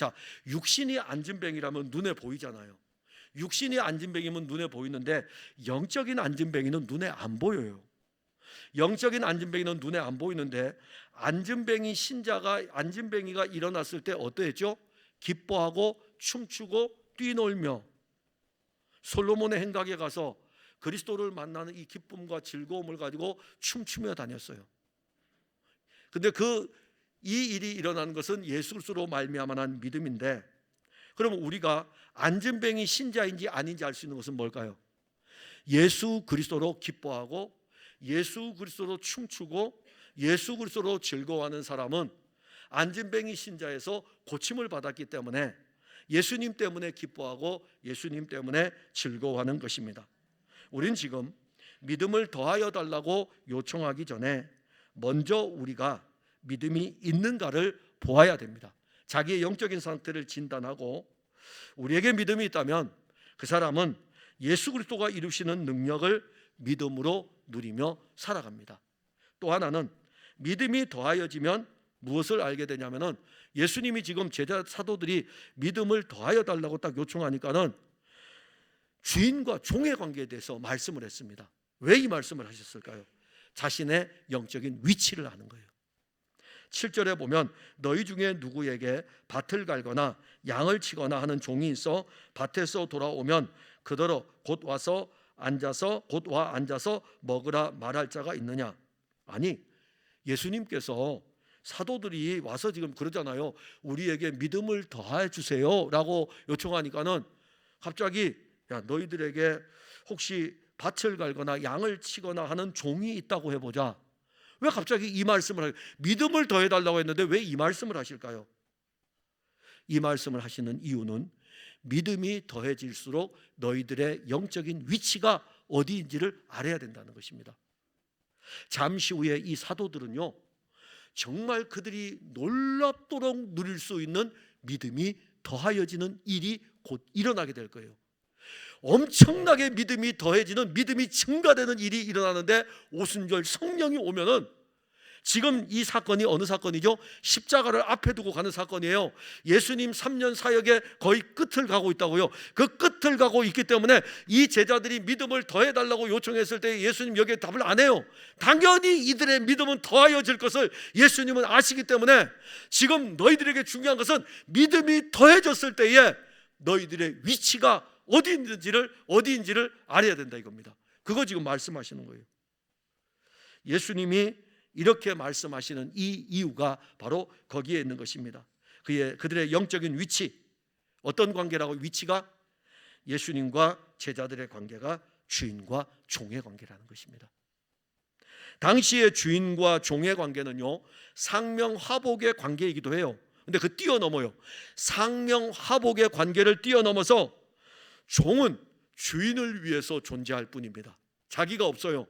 육신이 안진뱅이라면 눈에 보이잖아요. 육신이 안진뱅이면 눈에 보이는데 영적인 안진뱅이는 눈에 안 보여요. 영적인 안진뱅이는 눈에 안 보이는데 안진뱅이가 일어났을 때 어떠했죠? 기뻐하고 춤추고 뛰놀며 솔로몬의 행각에 가서 그리스도를 만나는 이 기쁨과 즐거움을 가지고 춤추며 다녔어요. 근데 이 일이 일어나는 것은 예수 그리스도로 말미암아 난 믿음인데, 그러면 우리가 안진뱅이 신자인지 아닌지 알 수 있는 것은 뭘까요? 예수 그리스도로 기뻐하고 예수 그리스도로 춤추고 예수 그리스도로 즐거워하는 사람은 안진뱅이 신자에서 고침을 받았기 때문에 예수님 때문에 기뻐하고 예수님 때문에 즐거워하는 것입니다. 우린 지금 믿음을 더하여 달라고 요청하기 전에 먼저 우리가 믿음이 있는가를 보아야 됩니다. 자기의 영적인 상태를 진단하고 우리에게 믿음이 있다면 그 사람은 예수 그리스도가 이루시는 능력을 믿음으로 누리며 살아갑니다. 또 하나는 믿음이 더하여지면 무엇을 알게 되냐면은 예수님이 지금 제자 사도들이 믿음을 더하여 달라고 딱 요청하니까는 주인과 종의 관계에 대해서 말씀을 했습니다. 왜 이 말씀을 하셨을까요? 자신의 영적인 위치를 아는 거예요. 7절에 보면 너희 중에 누구에게 밭을 갈거나 양을 치거나 하는 종이 있어 밭에서 돌아오면 그더러 곧 와 앉아서 먹으라 말할 자가 있느냐? 아니, 예수님께서 사도들이 와서 지금 그러잖아요. 우리에게 믿음을 더해 주세요 라고 요청하니까는 갑자기 야, 너희들에게 혹시 밭을 갈거나 양을 치거나 하는 종이 있다고 해보자. 왜 갑자기 이 말씀을 하요? 믿음을 더해달라고 했는데 왜 이 말씀을 하실까요? 이 말씀을 하시는 이유는 믿음이 더해질수록 너희들의 영적인 위치가 어디인지를 알아야 된다는 것입니다. 잠시 후에 이 사도들은요, 정말 그들이 놀랍도록 누릴 수 있는 믿음이 더하여지는 일이 곧 일어나게 될 거예요. 엄청나게 믿음이 더해지는, 믿음이 증가되는 일이 일어나는데 오순절 성령이 오면은, 지금 이 사건이 어느 사건이죠? 십자가를 앞에 두고 가는 사건이에요. 예수님 3년 사역의 거의 끝을 가고 있다고요. 그 끝을 가고 있기 때문에 이 제자들이 믿음을 더해달라고 요청했을 때 예수님 여기에 답을 안 해요. 당연히 이들의 믿음은 더하여질 것을 예수님은 아시기 때문에 지금 너희들에게 중요한 것은 믿음이 더해졌을 때에 너희들의 위치가 어디인지를 알아야 된다 이겁니다. 그거 지금 말씀하시는 거예요. 예수님이 이렇게 말씀하시는 이 이유가 바로 거기에 있는 것입니다. 그들의 영적인 위치, 어떤 관계라고? 위치가 예수님과 제자들의 관계가 주인과 종의 관계라는 것입니다. 당시의 주인과 종의 관계는요, 상명하복의 관계이기도 해요. 근데 그 뛰어넘어요. 상명하복의 관계를 뛰어넘어서 종은 주인을 위해서 존재할 뿐입니다. 자기가 없어요.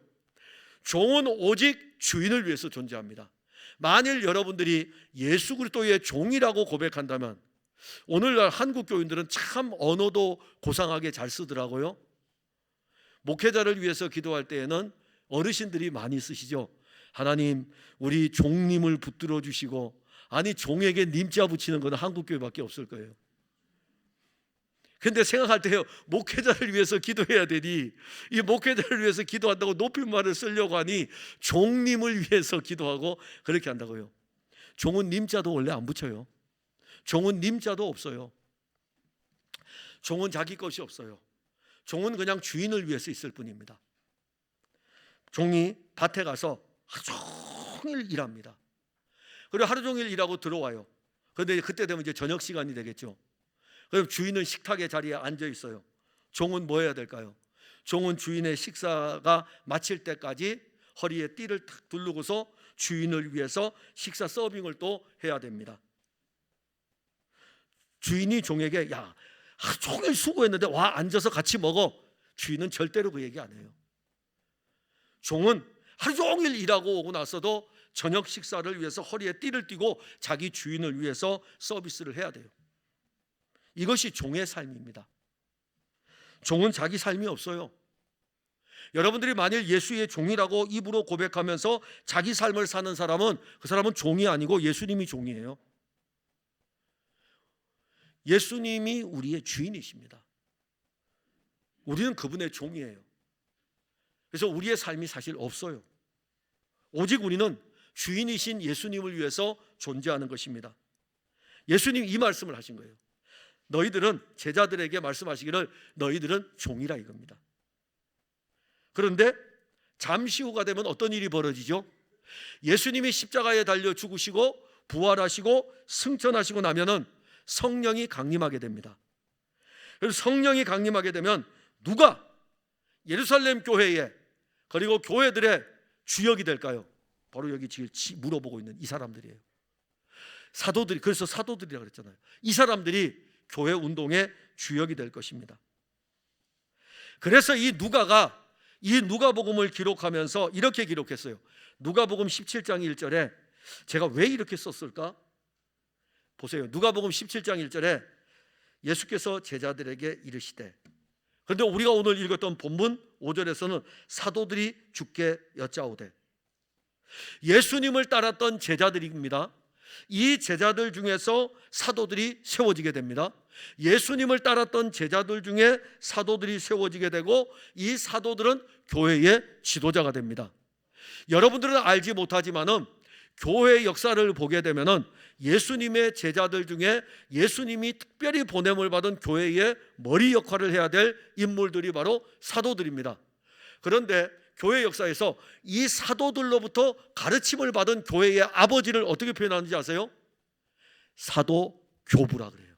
종은 오직 주인을 위해서 존재합니다. 만일 여러분들이 예수 그리스도의 종이라고 고백한다면, 오늘날 한국 교인들은 참 언어도 고상하게 잘 쓰더라고요. 목회자를 위해서 기도할 때에는 어르신들이 많이 쓰시죠. 하나님, 우리 종님을 붙들어 주시고, 아니 종에게 님자 붙이는 건 한국 교회밖에 없을 거예요. 근데 생각할 때요, 목회자를 위해서 기도해야 되니, 이 목회자를 위해서 기도한다고 높임말을 쓰려고 하니 종님을 위해서 기도하고 그렇게 한다고요. 종은 님자도 원래 안 붙여요. 종은 님자도 없어요. 종은 자기 것이 없어요. 종은 그냥 주인을 위해서 있을 뿐입니다. 종이 밭에 가서 하루 종일 일합니다. 그리고 하루 종일 일하고 들어와요. 그런데 그때 되면 이제 저녁 시간이 되겠죠. 그럼 주인은 식탁의 자리에 앉아 있어요. 종은 뭐 해야 될까요? 종은 주인의 식사가 마칠 때까지 허리에 띠를 탁 두르고서 주인을 위해서 식사 서빙을 또 해야 됩니다. 주인이 종에게 야, 하루 종일 수고했는데 와 앉아서 같이 먹어. 주인은 절대로 그 얘기 안 해요. 종은 하루 종일 일하고 오고 나서도 저녁 식사를 위해서 허리에 띠를 띠고 자기 주인을 위해서 서비스를 해야 돼요. 이것이 종의 삶입니다. 종은 자기 삶이 없어요. 여러분들이 만일 예수의 종이라고 입으로 고백하면서 자기 삶을 사는 사람은 그 사람은 종이 아니고 예수님이 종이에요. 예수님이 우리의 주인이십니다. 우리는 그분의 종이에요. 그래서 우리의 삶이 사실 없어요. 오직 우리는 주인이신 예수님을 위해서 존재하는 것입니다. 예수님 이 말씀을 하신 거예요. 너희들은, 제자들에게 말씀하시기를 너희들은 종이라 이겁니다. 그런데 잠시 후가 되면 어떤 일이 벌어지죠? 예수님이 십자가에 달려 죽으시고 부활하시고 승천하시고 나면은 성령이 강림하게 됩니다. 그래서 성령이 강림하게 되면 누가 예루살렘 교회에, 그리고 교회들의 주역이 될까요? 바로 여기 지금 물어보고 있는 이 사람들이에요. 사도들이, 그래서 사도들이라고 그랬잖아요. 이 사람들이 교회 운동의 주역이 될 것입니다. 그래서 이 누가복음을 기록하면서 이렇게 기록했어요. 누가복음 17장 1절에 제가 왜 이렇게 썼을까? 보세요. 누가복음 17장 1절에 예수께서 제자들에게 이르시되, 그런데 우리가 오늘 읽었던 본문 5절에서는 사도들이 주께 여짜오되, 예수님을 따랐던 제자들입니다. 이 제자들 중에서 사도들이 세워지게 됩니다. 예수님을 따랐던 제자들 중에 사도들이 세워지게 되고, 이 사도들은 교회의 지도자가 됩니다. 여러분들은 알지 못하지만은 교회의 역사를 보게 되면은 예수님의 제자들 중에 예수님이 특별히 보냄을 받은 교회의 머리 역할을 해야 될 인물들이 바로 사도들입니다. 그런데 교회 역사에서 이 사도들로부터 가르침을 받은 교회의 아버지를 어떻게 표현하는지 아세요? 사도 교부라 그래요.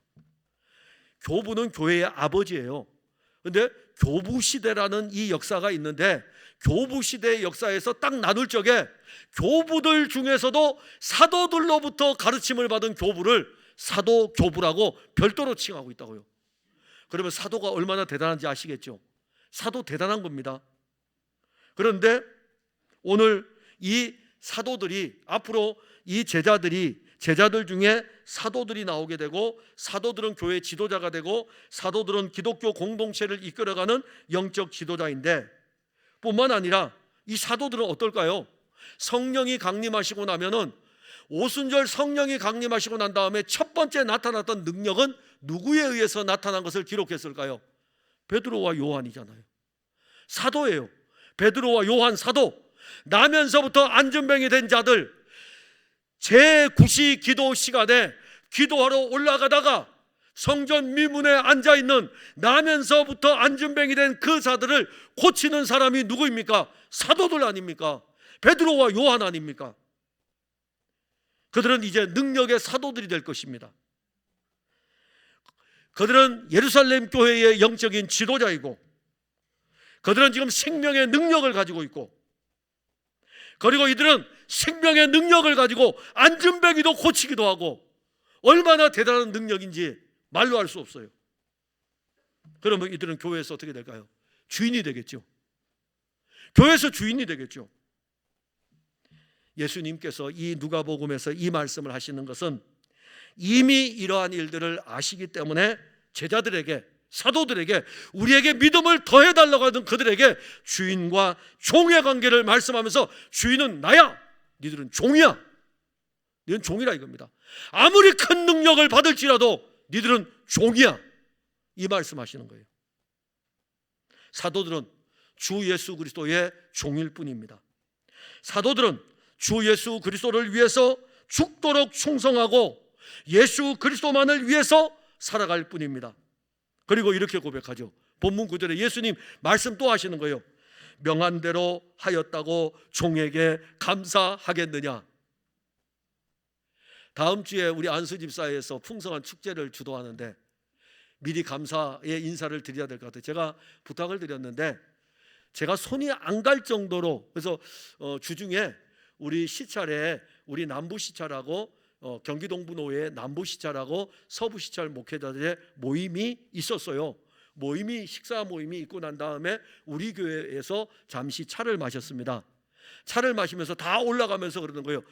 교부는 교회의 아버지예요. 그런데 교부 시대라는 이 역사가 있는데, 교부 시대의 역사에서 딱 나눌 적에 교부들 중에서도 사도들로부터 가르침을 받은 교부를 사도 교부라고 별도로 칭하고 있다고요. 그러면 사도가 얼마나 대단한지 아시겠죠? 사도 대단한 겁니다. 그런데 오늘 이 사도들이, 앞으로 이 제자들 중에 사도들이 나오게 되고, 사도들은 교회 지도자가 되고, 사도들은 기독교 공동체를 이끌어가는 영적 지도자인데, 뿐만 아니라 이 사도들은 어떨까요? 성령이 강림하시고 나면은, 오순절 성령이 강림하시고 난 다음에 첫 번째 나타났던 능력은 누구에 의해서 나타난 것을 기록했을까요? 베드로와 요한이잖아요. 사도예요. 베드로와 요한 사도. 나면서부터 안전병이 된 자들, 제9시 기도 시간에 기도하러 올라가다가 성전 미문에 앉아있는, 나면서부터 안전병이 된 그 자들을 고치는 사람이 누구입니까? 사도들 아닙니까? 베드로와 요한 아닙니까? 그들은 이제 능력의 사도들이 될 것입니다. 그들은 예루살렘 교회의 영적인 지도자이고, 그들은 지금 생명의 능력을 가지고 있고, 그리고 이들은 생명의 능력을 가지고 안전병이도 고치기도 하고, 얼마나 대단한 능력인지 말로 할 수 없어요. 그러면 이들은 교회에서 어떻게 될까요? 주인이 되겠죠. 교회에서 주인이 되겠죠. 예수님께서 이 누가복음에서 이 말씀을 하시는 것은 이미 이러한 일들을 아시기 때문에 제자들에게, 사도들에게, 우리에게 믿음을 더해달라고 하던 그들에게 주인과 종의 관계를 말씀하면서, 주인은 나야, 니들은 종이야, 니는 종이라 이겁니다. 아무리 큰 능력을 받을지라도 니들은 종이야, 이 말씀하시는 거예요. 사도들은 주 예수 그리스도의 종일 뿐입니다. 사도들은 주 예수 그리스도를 위해서 죽도록 충성하고 예수 그리스도만을 위해서 살아갈 뿐입니다. 그리고 이렇게 고백하죠. 본문 9절에 예수님 말씀 또 하시는 거예요. 명한 대로 하였다고 종에게 감사하겠느냐. 다음 주에 우리 안수 집사에서 풍성한 축제를 주도하는데 미리 감사의 인사를 드려야 될 것 같아요. 제가 부탁을 드렸는데 제가 손이 안 갈 정도로, 그래서 주중에 우리 시찰에, 우리 남부 시찰하고 경기 동부노회 남부 시찰하고 서부 시찰 목회자들의 모임이 있었어요. 식사 모임이 있고 난 다음에 우리 교회에서 잠시 차를 마셨습니다. 차를 마시면서 다 올라가면서 그러는 거예요.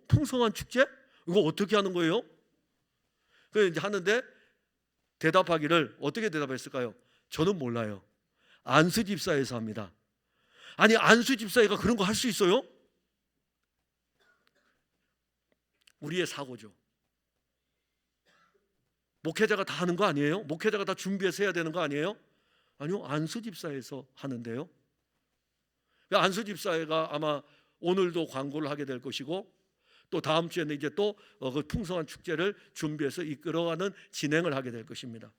풍성한 축제? 이거 어떻게 하는 거예요? 그래서 이제 하는데 대답하기를 어떻게 대답했을까요? 저는 몰라요. 안수 집사에서 합니다. 아니, 안수 집사회가 그런 거 할 수 있어요? 우리의 사고죠. 목회자가 다 하는 거 아니에요? 목회자가 다 준비해서 해야 되는 거 아니에요? 아니요, 안수 집사에서 하는데요. 안수 집사회가 아마 오늘도 광고를 하게 될 것이고, 또 다음 주에는 이제 또 그 풍성한 축제를 준비해서 이끌어가는 진행을 하게 될 것입니다.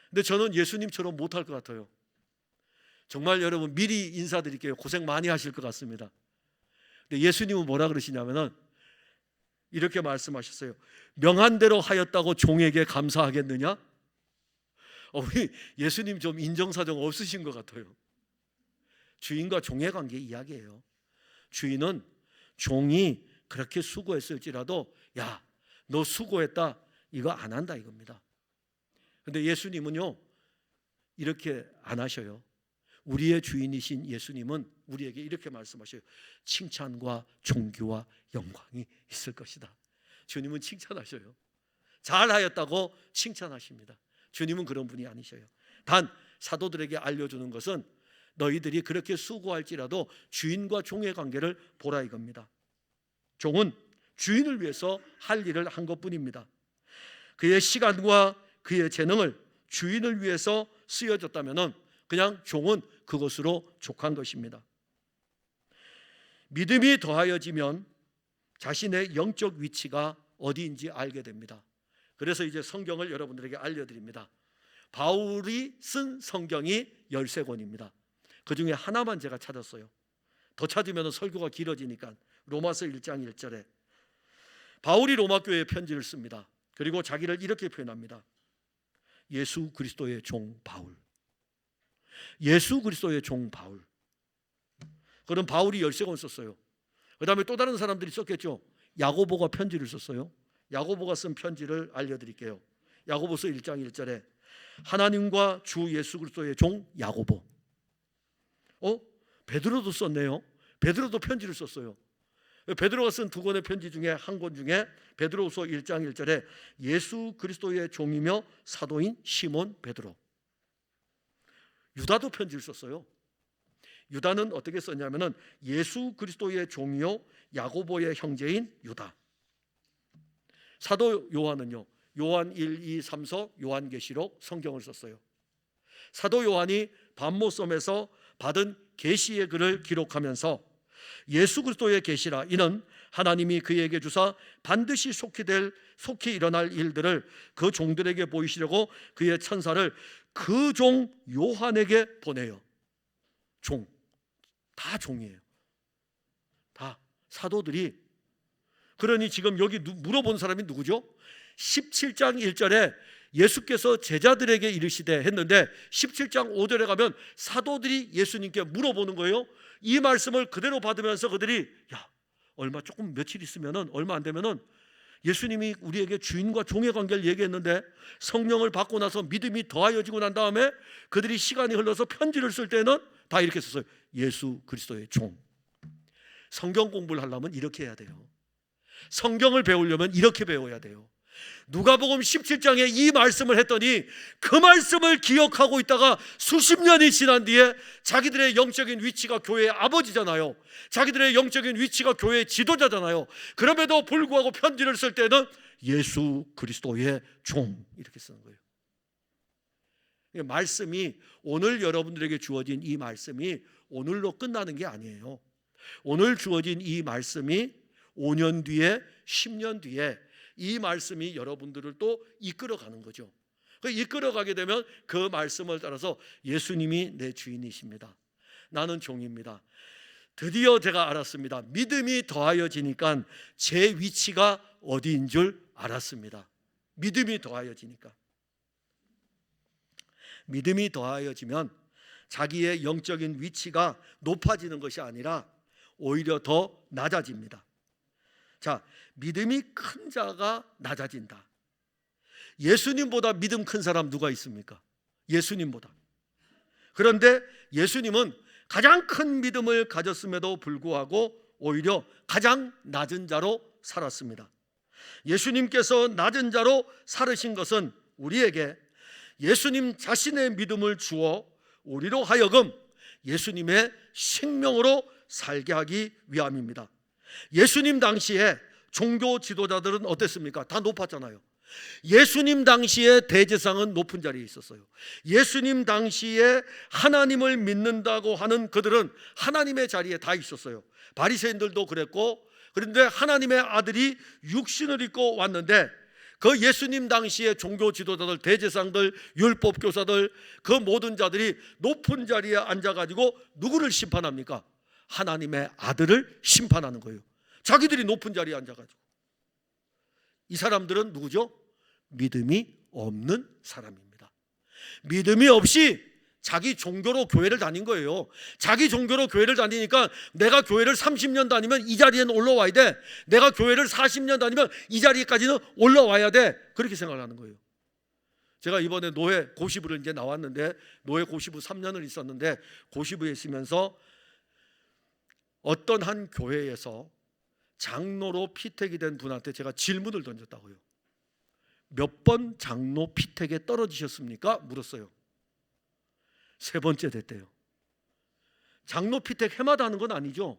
근데 저는 예수님처럼 못할 것 같아요. 정말 여러분 미리 인사드릴게요. 고생 많이 하실 것 같습니다. 근데 예수님은 뭐라 그러시냐면은 이렇게 말씀하셨어요. 명한 대로 하였다고 종에게 감사하겠느냐? 우리 예수님 좀 인정사정 없으신 것 같아요. 주인과 종의 관계 이야기예요. 주인은 종이 그렇게 수고했을지라도, 야, 너 수고했다, 이거 안 한다 이겁니다. 근데 예수님은요 이렇게 안 하셔요. 우리의 주인이신 예수님은 우리에게 이렇게 말씀하셔요. 칭찬과 존귀와 영광이 있을 것이다. 주님은 칭찬하셔요. 잘하였다고 칭찬하십니다. 주님은 그런 분이 아니셔요. 단 사도들에게 알려주는 것은 너희들이 그렇게 수고할지라도 주인과 종의 관계를 보라 이겁니다. 종은 주인을 위해서 할 일을 한 것뿐입니다. 그의 시간과 그의 재능을 주인을 위해서 쓰여졌다면 그냥 종은 그것으로 족한 것입니다. 믿음이 더하여지면 자신의 영적 위치가 어디인지 알게 됩니다. 그래서 이제 성경을 여러분들에게 알려드립니다. 바울이 쓴 성경이 13권입니다. 그 중에 하나만 제가 찾았어요. 더 찾으면 설교가 길어지니까 로마서 1장 1절에 바울이 로마 교회에 편지를 씁니다. 그리고 자기를 이렇게 표현합니다. 예수 그리스도의 종 바울. 예수 그리스도의 종 바울. 그럼 바울이 13권 썼어요. 그 다음에 또 다른 사람들이 썼겠죠. 야고보가 편지를 썼어요. 야고보가 쓴 편지를 알려드릴게요. 야고보서 1장 1절에 하나님과 주 예수 그리스도의 종 야고보. 베드로도 썼네요. 베드로도 편지를 썼어요. 베드로가 쓴 2권의 편지 중에 한 권 중에 베드로후서 1장 1절에 예수 그리스도의 종이며 사도인 시몬 베드로. 유다도 편지를 썼어요. 유다는 어떻게 썼냐면은 예수 그리스도의 종이요 야고보의 형제인 유다. 사도 요한은요 요한 1, 2, 3서 요한계시록 성경을 썼어요. 사도 요한이 반모섬에서 받은 계시의 글을 기록하면서 예수 그리스도의 계시라 이는 하나님이 그에게 주사 반드시 속히 일어날 일들을 그 종들에게 보이시려고 그의 천사를 그 종 요한에게 보내요. 종, 다 종이에요. 다 사도들이. 그러니 지금 여기 물어본 사람이 누구죠? 17장 1절에 예수께서 제자들에게 이르시되 했는데 17장 5절에 가면 사도들이 예수님께 물어보는 거예요. 이 말씀을 그대로 받으면서 그들이 얼마 조금 며칠 있으면은 얼마 안 되면은 예수님이 우리에게 주인과 종의 관계를 얘기했는데 성령을 받고 나서 믿음이 더하여지고 난 다음에 그들이 시간이 흘러서 편지를 쓸 때는 다 이렇게 썼어요. 예수 그리스도의 종. 성경 공부를 하려면 이렇게 해야 돼요. 성경을 배우려면 이렇게 배워야 돼요. 누가복음 17장에 이 말씀을 했더니 그 말씀을 기억하고 있다가 수십 년이 지난 뒤에 자기들의 영적인 위치가 교회의 아버지잖아요. 자기들의 영적인 위치가 교회의 지도자잖아요. 그럼에도 불구하고 편지를 쓸 때는 예수 그리스도의 종 이렇게 쓰는 거예요. 말씀이 오늘 여러분들에게 주어진 이 말씀이 오늘로 끝나는 게 아니에요. 오늘 주어진 이 말씀이 5년 뒤에 10년 뒤에 이 말씀이 여러분들을 또 이끌어가는 거죠. 이끌어가게 되면 그 말씀을 따라서 예수님이 내 주인이십니다. 나는 종입니다. 드디어 제가 알았습니다. 믿음이 더하여지니까 제 위치가 어디인 줄 알았습니다. 믿음이 더하여지니까. 믿음이 더하여지면 자기의 영적인 위치가 높아지는 것이 아니라 오히려 더 낮아집니다. 자, 믿음이 큰 자가 낮아진다. 예수님보다 믿음 큰 사람 누가 있습니까? 예수님보다. 그런데 예수님은 가장 큰 믿음을 가졌음에도 불구하고 오히려 가장 낮은 자로 살았습니다. 예수님께서 낮은 자로 살으신 것은 우리에게 예수님 자신의 믿음을 주어 우리로 하여금 예수님의 생명으로 살게 하기 위함입니다. 예수님 당시에 종교 지도자들은 어땠습니까? 다 높았잖아요. 예수님 당시에 대제사장은 높은 자리에 있었어요. 예수님 당시에 하나님을 믿는다고 하는 그들은 하나님의 자리에 다 있었어요. 바리새인들도 그랬고, 그런데 하나님의 아들이 육신을 입고 왔는데 그 예수님 당시에 종교 지도자들, 대제사장들, 율법 교사들, 그 모든 자들이 높은 자리에 앉아가지고 누구를 심판합니까? 하나님의 아들을 심판하는 거예요. 자기들이 높은 자리에 앉아가지고. 이 사람들은 누구죠? 믿음이 없는 사람입니다. 믿음이 없이 자기 종교로 교회를 다닌 거예요. 자기 종교로 교회를 다니니까 내가 교회를 30년 다니면 이 자리에는 올라와야 돼. 내가 교회를 40년 다니면 이 자리까지는 올라와야 돼. 그렇게 생각하는 거예요. 제가 이번에 노회 고시부를 이제 나왔는데, 노회 고시부 3년을 있었는데, 고시부에 있으면서 어떤 한 교회에서 장로로 피택이 된 분한테 제가 질문을 던졌다고요. 몇 번 장로 피택에 떨어지셨습니까? 물었어요. 3번째 됐대요. 장로 피택 해마다 하는 건 아니죠.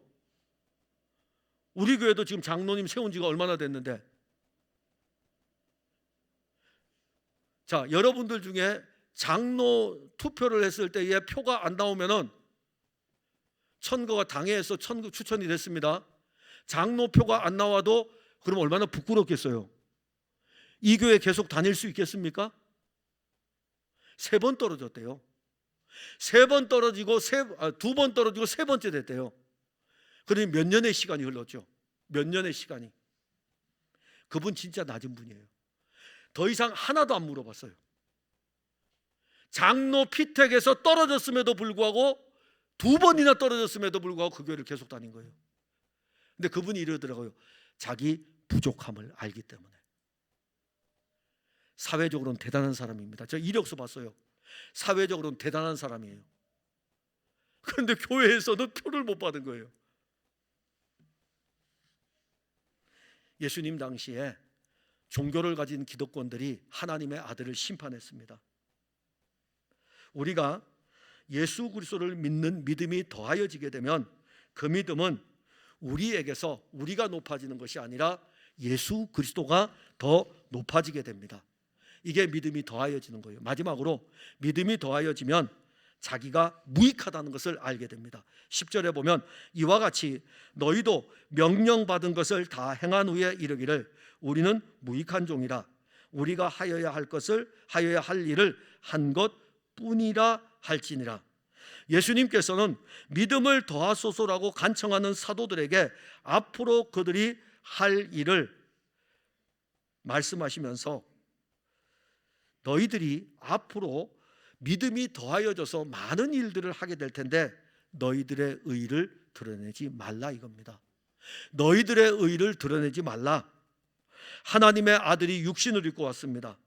우리 교회도 지금 장로님 세운 지가 얼마나 됐는데. 자, 여러분들 중에 장로 투표를 했을 때에 표가 안 나오면은 천거가 당회에서 천거 추천이 됐습니다. 장로표가 안 나와도 그럼 얼마나 부끄럽겠어요. 이 교회 계속 다닐 수 있겠습니까? 3번 떨어졌대요. 3번 떨어지고 2번 떨어지고 3번째 됐대요. 그러니 몇 년의 시간이 흘렀죠. 몇 년의 시간이. 그분 진짜 낮은 분이에요. 더 이상 하나도 안 물어봤어요. 장로 피택에서 떨어졌음에도 불구하고 2번이나 떨어졌음에도 불구하고 그 교회를 계속 다닌 거예요. 근데 그분이 이러더라고요. 자기 부족함을 알기 때문에. 사회적으로는 대단한 사람입니다. 제가 이력서 봤어요. 사회적으로는 대단한 사람이에요. 그런데 교회에서는 표를 못 받은 거예요. 예수님 당시에 종교를 가진 기독권들이 하나님의 아들을 심판했습니다. 우리가 예수 그리스도를 믿는 믿음이 더하여지게 되면 그 믿음은 우리에게서 우리가 높아지는 것이 아니라 예수 그리스도가 더 높아지게 됩니다. 이게 믿음이 더하여지는 거예요. 마지막으로 믿음이 더하여지면 자기가 무익하다는 것을 알게 됩니다. 10절에 보면 이와 같이 너희도 명령받은 것을 다 행한 후에 이르기를 우리는 무익한 종이라 우리가 하여야 할 것을 하여야 할 일을 한 것뿐이라 할지니라. 예수님께서는 믿음을 더하소서라고 간청하는 사도들에게 앞으로 그들이 할 일을 말씀하시면서 너희들이 앞으로 믿음이 더하여져서 많은 일들을 하게 될 텐데 너희들의 의를 드러내지 말라 이겁니다. 너희들의 의를 드러내지 말라. 하나님의 아들이 육신을 입고 왔습니다.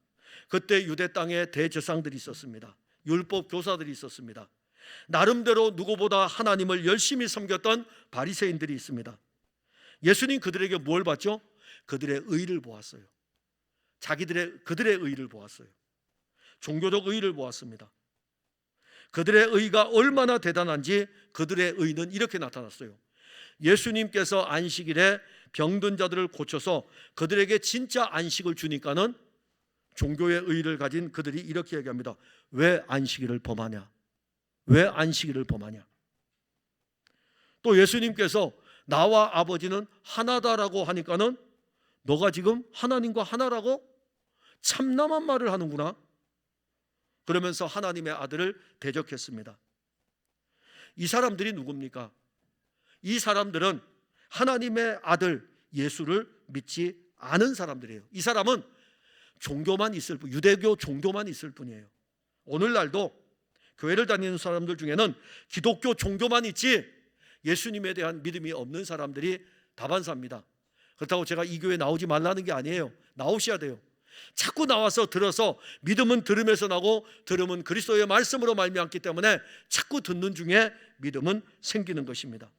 그때 유대 땅에 대제사장들이 있었습니다. 율법 교사들이 있었습니다. 나름대로 누구보다 하나님을 열심히 섬겼던 바리새인들이 있습니다. 예수님 그들에게 뭘 봤죠? 그들의 의를 보았어요. 그들의 의를 보았어요. 종교적 의를 보았습니다. 그들의 의가 얼마나 대단한지 그들의 의는 이렇게 나타났어요. 예수님께서 안식일에 병든 자들을 고쳐서 그들에게 진짜 안식을 주니까는 종교의 의를 가진 그들이 이렇게 얘기합니다. 왜 안식일을 범하냐? 왜 안식일을 범하냐? 또 예수님께서 나와 아버지는 하나다라고 하니까는 너가 지금 하나님과 하나라고? 참남한 말을 하는구나. 그러면서 하나님의 아들을 대적했습니다. 이 사람들이 누굽니까? 이 사람들은 하나님의 아들 예수를 믿지 않은 사람들이에요. 이 사람은 종교만 있을 뿐, 유대교 종교만 있을 뿐이에요. 오늘날도 교회를 다니는 사람들 중에는 기독교 종교만 있지 예수님에 대한 믿음이 없는 사람들이 다반사입니다. 그렇다고 제가 이 교회 나오지 말라는 게 아니에요. 나오셔야 돼요. 자꾸 나와서 들어서 믿음은 들음에서 나고 들음은 그리스도의 말씀으로 말미암기 때문에 자꾸 듣는 중에 믿음은 생기는 것입니다.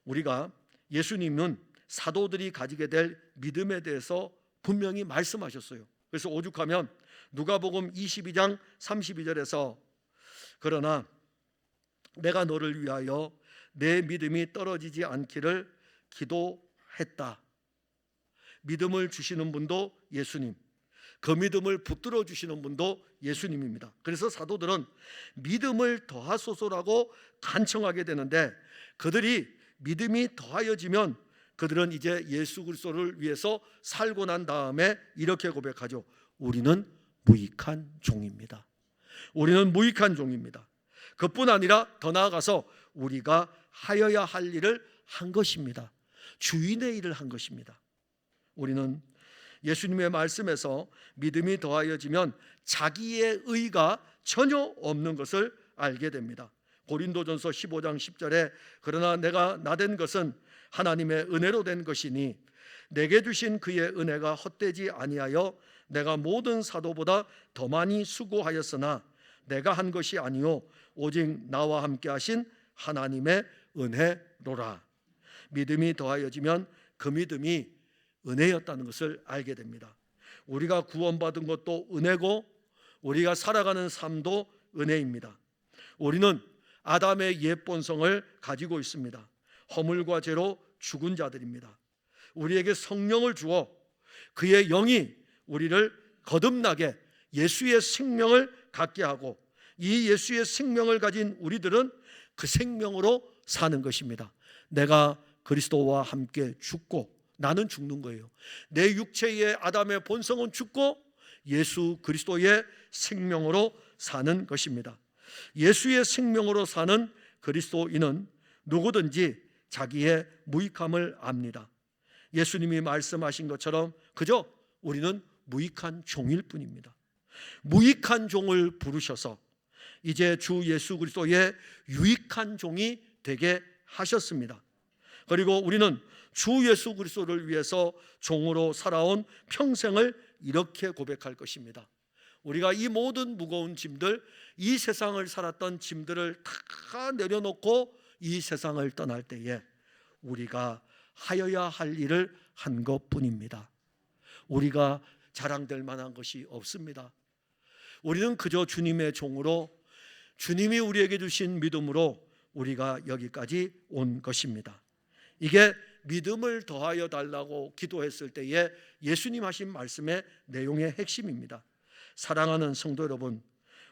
우리가 예수님은 사도들이 가지게 될 믿음에 대해서 분명히 말씀하셨어요. 그래서 오죽하면 누가복음 22장 32절에서 그러나 내가 너를 위하여 내 믿음이 떨어지지 않기를 기도했다. 믿음을 주시는 분도 예수님, 그 믿음을 붙들어 주시는 분도 예수님입니다. 그래서 사도들은 믿음을 더하소서라고 간청하게 되는데 그들이 믿음이 더하여지면 그들은 이제 예수 그리스도를 위해서 살고 난 다음에 이렇게 고백하죠. 우리는 무익한 종입니다. 우리는 무익한 종입니다. 그뿐 아니라 더 나아가서 우리가 하여야 할 일을 한 것입니다. 주인의 일을 한 것입니다. 우리는 예수님의 말씀에서 믿음이 더하여지면 자기의 의가 전혀 없는 것을 알게 됩니다. 고린도전서 15장 10절에 그러나 내가 나된 것은 하나님의 은혜로 된 것이니 내게 주신 그의 은혜가 헛되지 아니하여 내가 모든 사도보다 더 많이 수고하였으나 내가 한 것이 아니요 오직 나와 함께 하신 하나님의 은혜로라. 믿음이 더하여지면 그 믿음이 은혜였다는 것을 알게 됩니다. 우리가 구원받은 것도 은혜고 우리가 살아가는 삶도 은혜입니다. 우리는 아담의 옛 본성을 가지고 있습니다. 허물과 죄로 죽은 자들입니다. 우리에게 성령을 주어 그의 영이 우리를 거듭나게 예수의 생명을 갖게 하고 이 예수의 생명을 가진 우리들은 그 생명으로 사는 것입니다. 내가 그리스도와 함께 죽고 나는 죽는 거예요. 내 육체의 아담의 본성은 죽고 예수 그리스도의 생명으로 사는 것입니다. 예수의 생명으로 사는 그리스도인은 누구든지 자기의 무익함을 압니다. 예수님이 말씀하신 것처럼 그저 우리는 무익한 종일 뿐입니다. 무익한 종을 부르셔서 이제 주 예수 그리스도의 유익한 종이 되게 하셨습니다. 그리고 우리는 주 예수 그리스도를 위해서 종으로 살아온 평생을 이렇게 고백할 것입니다. 우리가 이 모든 무거운 짐들, 이 세상을 살았던 짐들을 다 내려놓고 이 세상을 떠날 때에 우리가 하여야 할 일을 한 것뿐입니다. 우리가 자랑될 만한 것이 없습니다. 우리는 그저 주님의 종으로 주님이 우리에게 주신 믿음으로 우리가 여기까지 온 것입니다. 이게 믿음을 더하여 달라고 기도했을 때에 예수님 하신 말씀의 내용의 핵심입니다. 사랑하는 성도 여러분,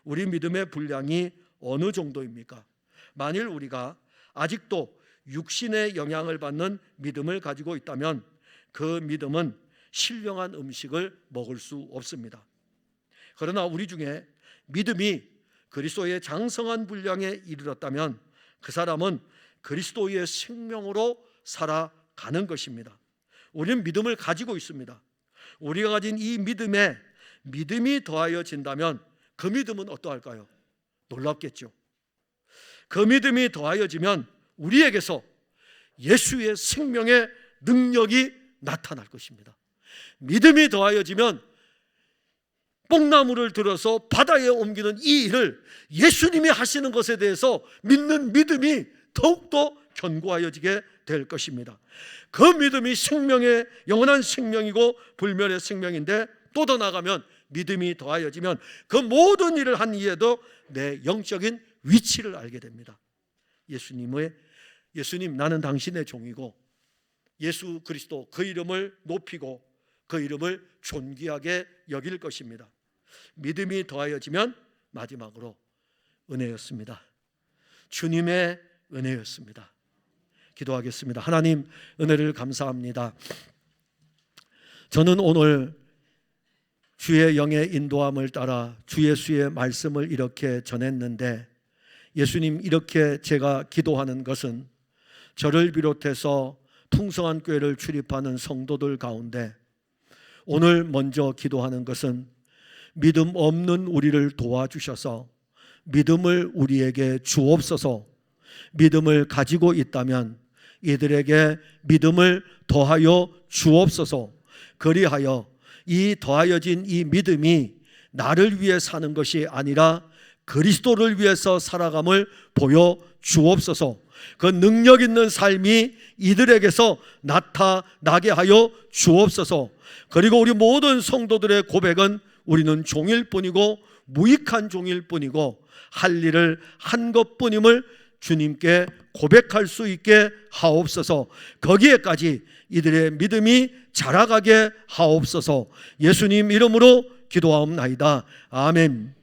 우리 믿음의 분량이 어느 정도입니까? 만일 우리가 아직도 육신의 영향을 받는 믿음을 가지고 있다면 그 믿음은 신령한 음식을 먹을 수 없습니다. 그러나 우리 중에 믿음이 그리스도의 장성한 분량에 이르렀다면 그 사람은 그리스도의 생명으로 살아가는 것입니다. 우리는 믿음을 가지고 있습니다. 우리가 가진 이 믿음에 믿음이 더하여진다면 그 믿음은 어떠할까요? 놀랍겠죠. 그 믿음이 더하여지면 우리에게서 예수의 생명의 능력이 나타날 것입니다. 믿음이 더하여지면 뽕나무를 들어서 바다에 옮기는 이 일을 예수님이 하시는 것에 대해서 믿는 믿음이 더욱더 견고하여지게 될 것입니다. 그 믿음이 생명의 영원한 생명이고 불멸의 생명인데 또 더 나아가면 믿음이 더하여지면 그 모든 일을 한 이에도 내 영적인 위치를 알게 됩니다. 예수님 나는 당신의 종이고 예수 그리스도 그 이름을 높이고 그 이름을 존귀하게 여길 것입니다. 믿음이 더하여지면 마지막으로 은혜였습니다. 주님의 은혜였습니다. 기도하겠습니다. 하나님 은혜를 감사합니다. 저는 오늘 주의 영의 인도함을 따라 주 예수의 말씀을 이렇게 전했는데 예수님 이렇게 제가 기도하는 것은 저를 비롯해서 풍성한 교회를 출입하는 성도들 가운데 오늘 먼저 기도하는 것은 믿음 없는 우리를 도와주셔서 믿음을 우리에게 주옵소서. 믿음을 가지고 있다면 이들에게 믿음을 더하여 주옵소서. 그리하여 이 더하여진 이 믿음이 나를 위해 사는 것이 아니라 그리스도를 위해서 살아감을 보여 주옵소서. 그 능력 있는 삶이 이들에게서 나타나게 하여 주옵소서. 그리고 우리 모든 성도들의 고백은 우리는 종일 뿐이고 무익한 종일 뿐이고 할 일을 한 것뿐임을 주님께 고백할 수 있게 하옵소서. 거기에까지 이들의 믿음이 자라가게 하옵소서. 예수님 이름으로 기도하옵나이다. 아멘.